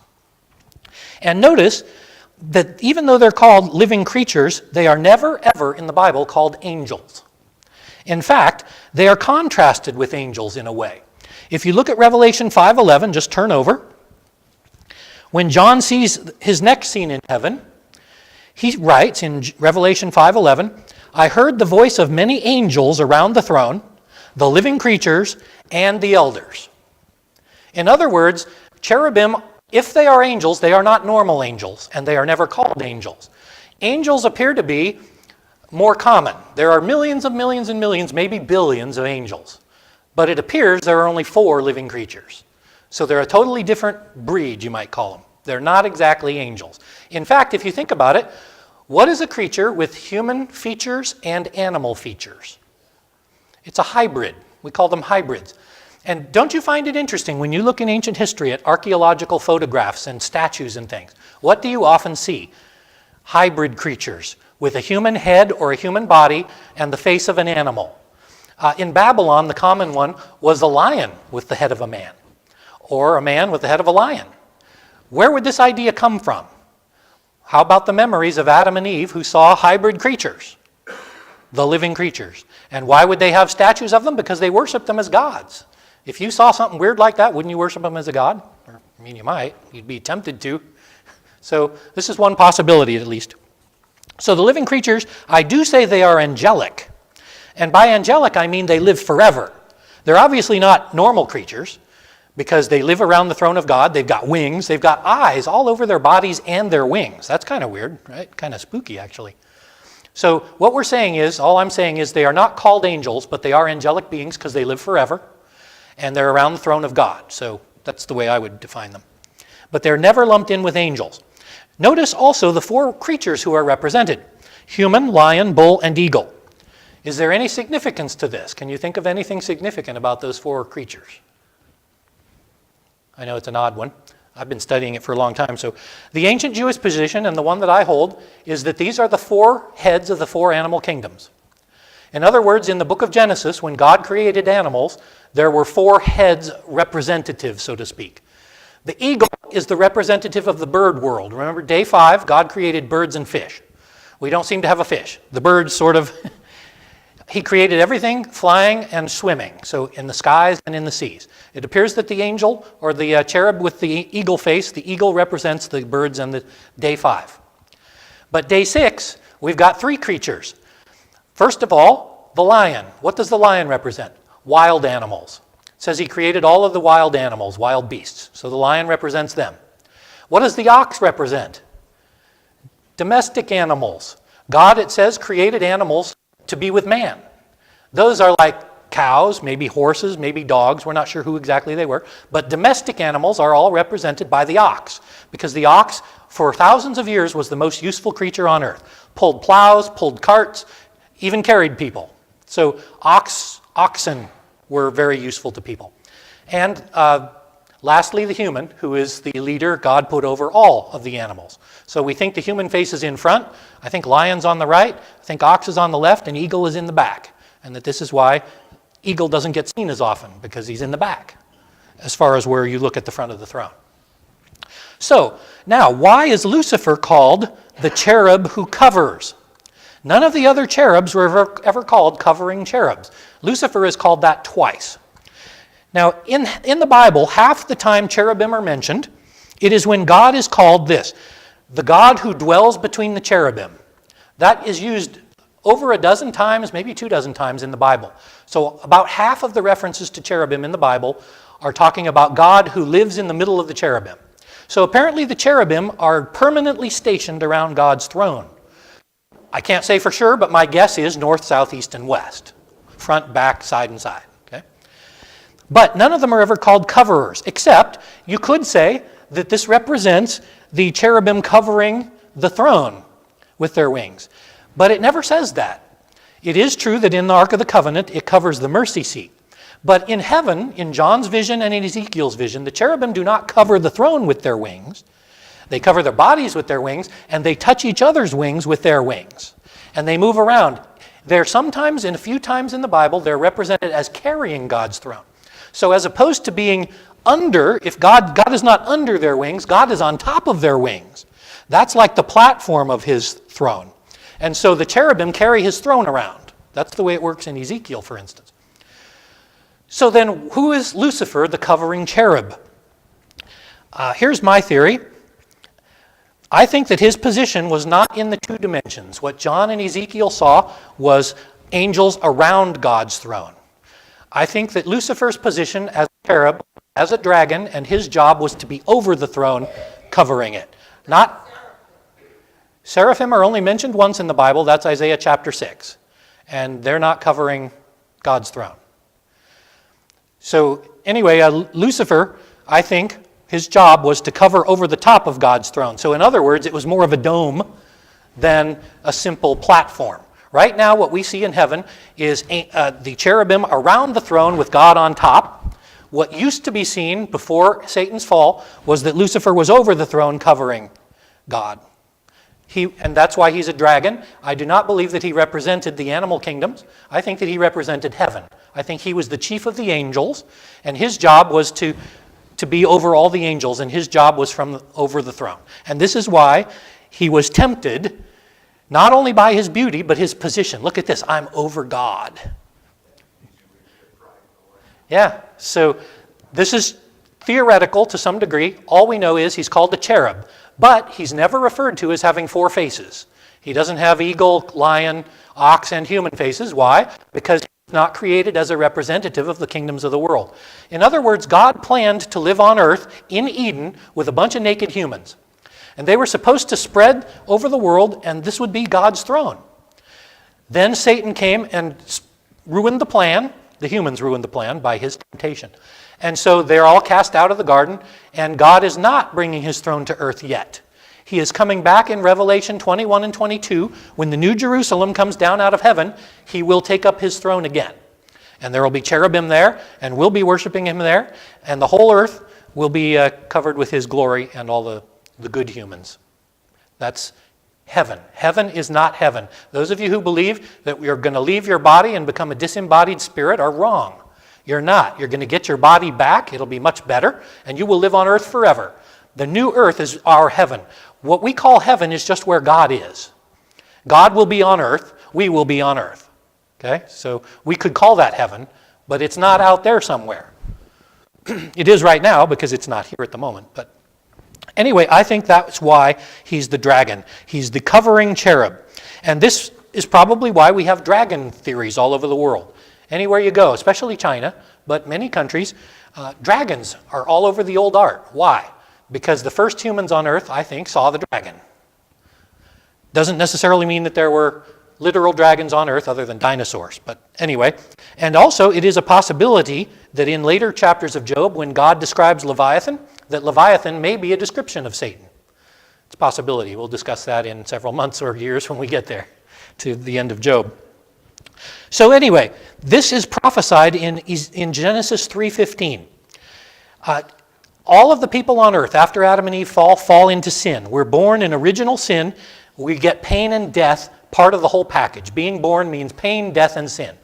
And notice that even though they're called living creatures, they are never, ever in the Bible called angels. In fact, they are contrasted with angels in a way. If you look at Revelation 5:11, just turn over. When John sees his next scene in heaven, he writes in Revelation 5:11, I heard the voice of many angels around the throne, the living creatures, and the elders. In other words, Cherubim, if they are angels, they are not normal angels, and they are never called angels. Angels appear to be more common. There are millions and millions, maybe billions of angels. But it appears there are only 4 living creatures. So they're a totally different breed, you might call them. They're not exactly angels. In fact, if you think about it, what is a creature with human features and animal features? It's a hybrid. We call them hybrids. And don't you find it interesting when you look in ancient history at archaeological photographs and statues and things? What do you often see? Hybrid creatures with a human head or a human body and the face of an animal. In Babylon, the common one was a lion with the head of a man, or a man with the head of a lion. Where would this idea come from? How about the memories of Adam and Eve who saw hybrid creatures, the living creatures? And why would they have statues of them? Because they worshiped them as gods. If you saw something weird like that, wouldn't you worship them as a god? Or, I mean, you might. You'd be tempted to. So this is one possibility at least. So the living creatures, I do say they are angelic. And by angelic, I mean they live forever. They're obviously not normal creatures because they live around the throne of God. They've got wings. They've got eyes all over their bodies and their wings. That's kind of weird, right? Kind of spooky, actually. So what we're saying is, all I'm saying is they are not called angels, but they are angelic beings because they live forever. And they're around the throne of God. So that's the way I would define them. But they're never lumped in with angels. Notice also the 4 creatures who are represented: human, lion, bull, and eagle. Is there any significance to this? Can you think of anything significant about those 4 creatures? I know it's an odd one. I've been studying it for a long time. So the ancient Jewish position, and the one that I hold, is that these are the 4 heads of the 4 animal kingdoms. In other words, in the book of Genesis, when God created animals, there were 4 heads representatives, so to speak. The eagle is the representative of the bird world. Remember, day 5, God created birds and fish. We don't seem to have a fish. The birds sort of... He created everything flying and swimming, so in the skies and in the seas. It appears that the angel, or the cherub with the eagle face, the eagle represents the birds and the day 5. But day 6, we've got 3 creatures. First of all, the lion. What does the lion represent? Wild animals. It says he created all of the wild animals, wild beasts. So the lion represents them. What does the ox represent? Domestic animals. God, it says, created animals to be with man. Those are like cows, maybe horses, maybe dogs. We're not sure who exactly they were. But domestic animals are all represented by the ox, because the ox, for thousands of years, was the most useful creature on earth. Pulled plows, pulled carts, even carried people. So oxen were very useful to people. And lastly, the human, who is the leader God put over all of the animals. So we think the human face is in front. I think lion's on the right. I think ox is on the left, and eagle is in the back. And that this is why eagle doesn't get seen as often, because he's in the back, as far as where you look at the front of the throne. So, now, why is Lucifer called the cherub who covers? None of the other cherubs were ever called covering cherubs. Lucifer is called that twice. Now, in the Bible, half the time cherubim are mentioned, it is when God is called this, the God who dwells between the cherubim. That is used over a dozen times, maybe 24 times in the Bible. So about half of the references to cherubim in the Bible are talking about God who lives in the middle of the cherubim. So apparently the cherubim are permanently stationed around God's throne. I can't say for sure, but my guess is north, south, east, and west. Front, back, side, and side. Okay? But none of them are ever called coverers, except you could say that this represents the cherubim covering the throne with their wings. But it never says that. It is true that in the Ark of the Covenant, it covers the mercy seat. But in heaven, in John's vision and in Ezekiel's vision, the cherubim do not cover the throne with their wings. They cover their bodies with their wings, and they touch each other's wings with their wings. And they move around. They're sometimes, and a few times in the Bible, they're represented as carrying God's throne. So as opposed to being under, if God is not under their wings, God is on top of their wings. That's like the platform of his throne. And so the cherubim carry his throne around. That's the way it works in Ezekiel, for instance. So then, who is Lucifer, the covering cherub? Here's my theory. I think that his position was not in the 2 dimensions. What John and Ezekiel saw was angels around God's throne. I think that Lucifer's position as a cherub as a dragon, and his job was to be over the throne, covering it. Not seraphim are only mentioned once in the Bible. That's Isaiah chapter 6. And they're not covering God's throne. So anyway, Lucifer, I think, his job was to cover over the top of God's throne. So in other words, it was more of a dome than a simple platform. Right now, what we see in heaven is the cherubim around the throne with God on top. What used to be seen before Satan's fall was that Lucifer was over the throne covering God. And that's why he's a dragon. I do not believe that he represented the animal kingdoms. I think that he represented heaven. I think he was the chief of the angels, and his job was to be over all the angels, and his job was from over the throne. And this is why he was tempted, not only by his beauty, but his position. Look at this, I'm over God. Yeah, so this is theoretical to some degree. All we know is he's called a cherub, but he's never referred to as having 4 faces. He doesn't have eagle, lion, ox, and human faces. Why? Because he's not created as a representative of the kingdoms of the world. In other words, God planned to live on earth in Eden with a bunch of naked humans. And they were supposed to spread over the world, and this would be God's throne. Then Satan came and ruined the plan. The humans ruined the plan by his temptation. And so they're all cast out of the garden, and God is not bringing his throne to earth yet. He is coming back in Revelation 21 and 22. When the New Jerusalem comes down out of heaven, he will take up his throne again. And there will be cherubim there, and we'll be worshiping him there, and the whole earth will be covered with his glory and all the good humans. That's heaven. Heaven is not heaven. Those of you who believe that you're going to leave your body and become a disembodied spirit are wrong. You're not. You're going to get your body back. It'll be much better, and you will live on earth forever. The new earth is our heaven. What we call heaven is just where God is. God will be on earth. We will be on earth. Okay? So we could call that heaven, but it's not out there somewhere. It is right now because it's not here at the moment. But anyway, I think that's why he's the dragon. He's the covering cherub. And this is probably why we have dragon theories all over the world. Anywhere you go, especially China, but many countries, dragons are all over the old art. Why? Because the first humans on earth, I think, saw the dragon. Doesn't necessarily mean that there were literal dragons on earth other than dinosaurs. But anyway, and also it is a possibility that in later chapters of Job, when God describes Leviathan, that Leviathan may be a description of Satan. It's a possibility. We'll discuss that in several months or years when we get there to the end of Job. So anyway, this is prophesied in Genesis 3:15. All of the people on earth after Adam and Eve fall into sin. We're born in original sin. We get pain and death, part of the whole package. Being born means pain, death, and sin.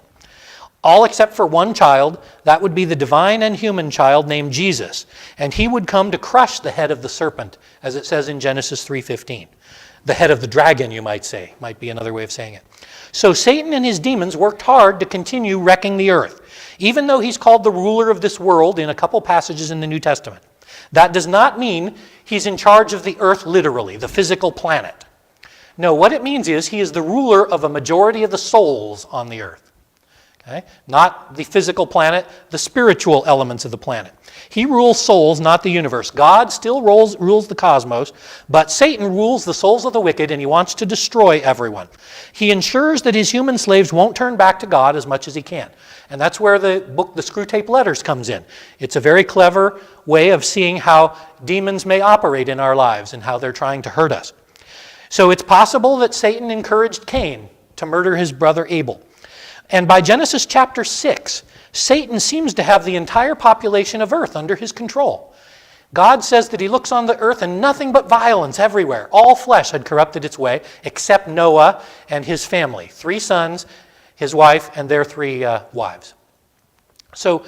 All except for one child, that would be the divine and human child named Jesus. And he would come to crush the head of the serpent, as it says in Genesis 3:15. The head of the dragon, you might say, might be another way of saying it. So Satan and his demons worked hard to continue wrecking the earth, even though he's called the ruler of this world in a couple passages in the New Testament. That does not mean he's in charge of the earth literally, the physical planet. No, what it means is he is the ruler of a majority of the souls on the earth. Okay? Not the physical planet, the spiritual elements of the planet. He rules souls, not the universe. God still rules the cosmos, but Satan rules the souls of the wicked, and he wants to destroy everyone. He ensures that his human slaves won't turn back to God as much as he can. And that's where the book, The Screwtape Letters, comes in. It's a very clever way of seeing how demons may operate in our lives and how they're trying to hurt us. So it's possible that Satan encouraged Cain to murder his brother Abel. And by Genesis chapter 6, Satan seems to have the entire population of earth under his control. God says that he looks on the earth and nothing but violence everywhere. All flesh had corrupted its way except Noah and his family. 3 sons, his wife, and their 3 wives. So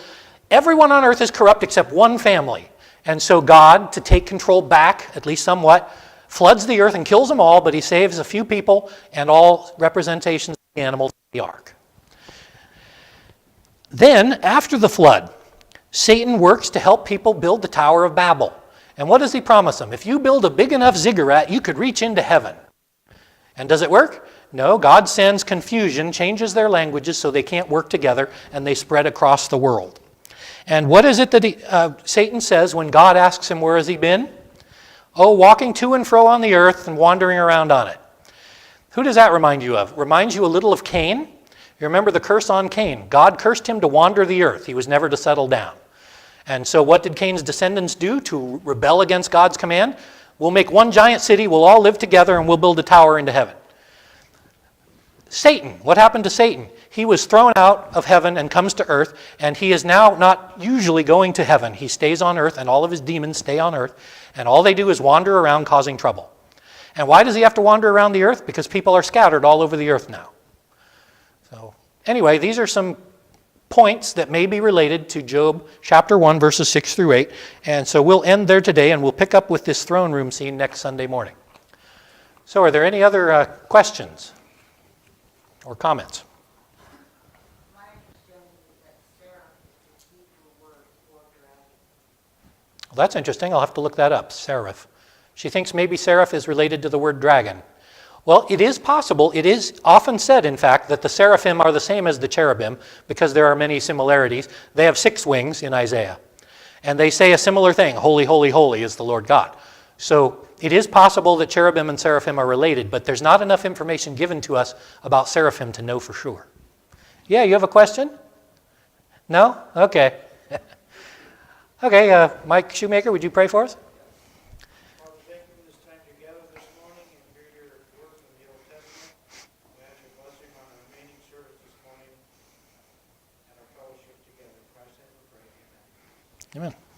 everyone on earth is corrupt except one family. And so God, to take control back, at least somewhat, floods the earth and kills them all, but he saves a few people and all representations of the animals in the ark. Then, after the flood, Satan works to help people build the Tower of Babel. And what does he promise them? If you build a big enough ziggurat, you could reach into heaven. And does it work? No, God sends confusion, changes their languages so they can't work together, and they spread across the world. And what is it that Satan says when God asks him, where has he been? Oh, walking to and fro on the earth and wandering around on it. Who does that remind you of? Reminds you a little of Cain? You remember the curse on Cain. God cursed him to wander the earth. He was never to settle down. And so what did Cain's descendants do to rebel against God's command? We'll make one giant city, we'll all live together, and we'll build a tower into heaven. Satan, what happened to Satan? He was thrown out of heaven and comes to earth, and he is now not usually going to heaven. He stays on earth, and all of his demons stay on earth, and all they do is wander around causing trouble. And why does he have to wander around the earth? Because people are scattered all over the earth now. So anyway, these are some points that may be related to Job chapter 1, verses 6 through 8. And so we'll end there today, and we'll pick up with this throne room scene next Sunday morning. So are there any other questions or comments? My understanding is that Sarah is the Hebrew word for dragon. Well, that's interesting. I'll have to look that up. Seraph. She thinks maybe seraph is related to the word dragon. Well, it is possible. It is often said, in fact, that the seraphim are the same as the cherubim because there are many similarities. They have 6 wings in Isaiah. And they say a similar thing, holy, holy, holy is the Lord God. So it is possible that cherubim and seraphim are related, but there's not enough information given to us about seraphim to know for sure. Yeah, you have a question? No? Okay. Okay, Mike Shoemaker, would you pray for us? Father, thank you for this time together this morning and hear your words in the Old Testament. We ask your blessing on the remaining service this morning and our fellowship together. In Christ's name we pray. Amen. Amen.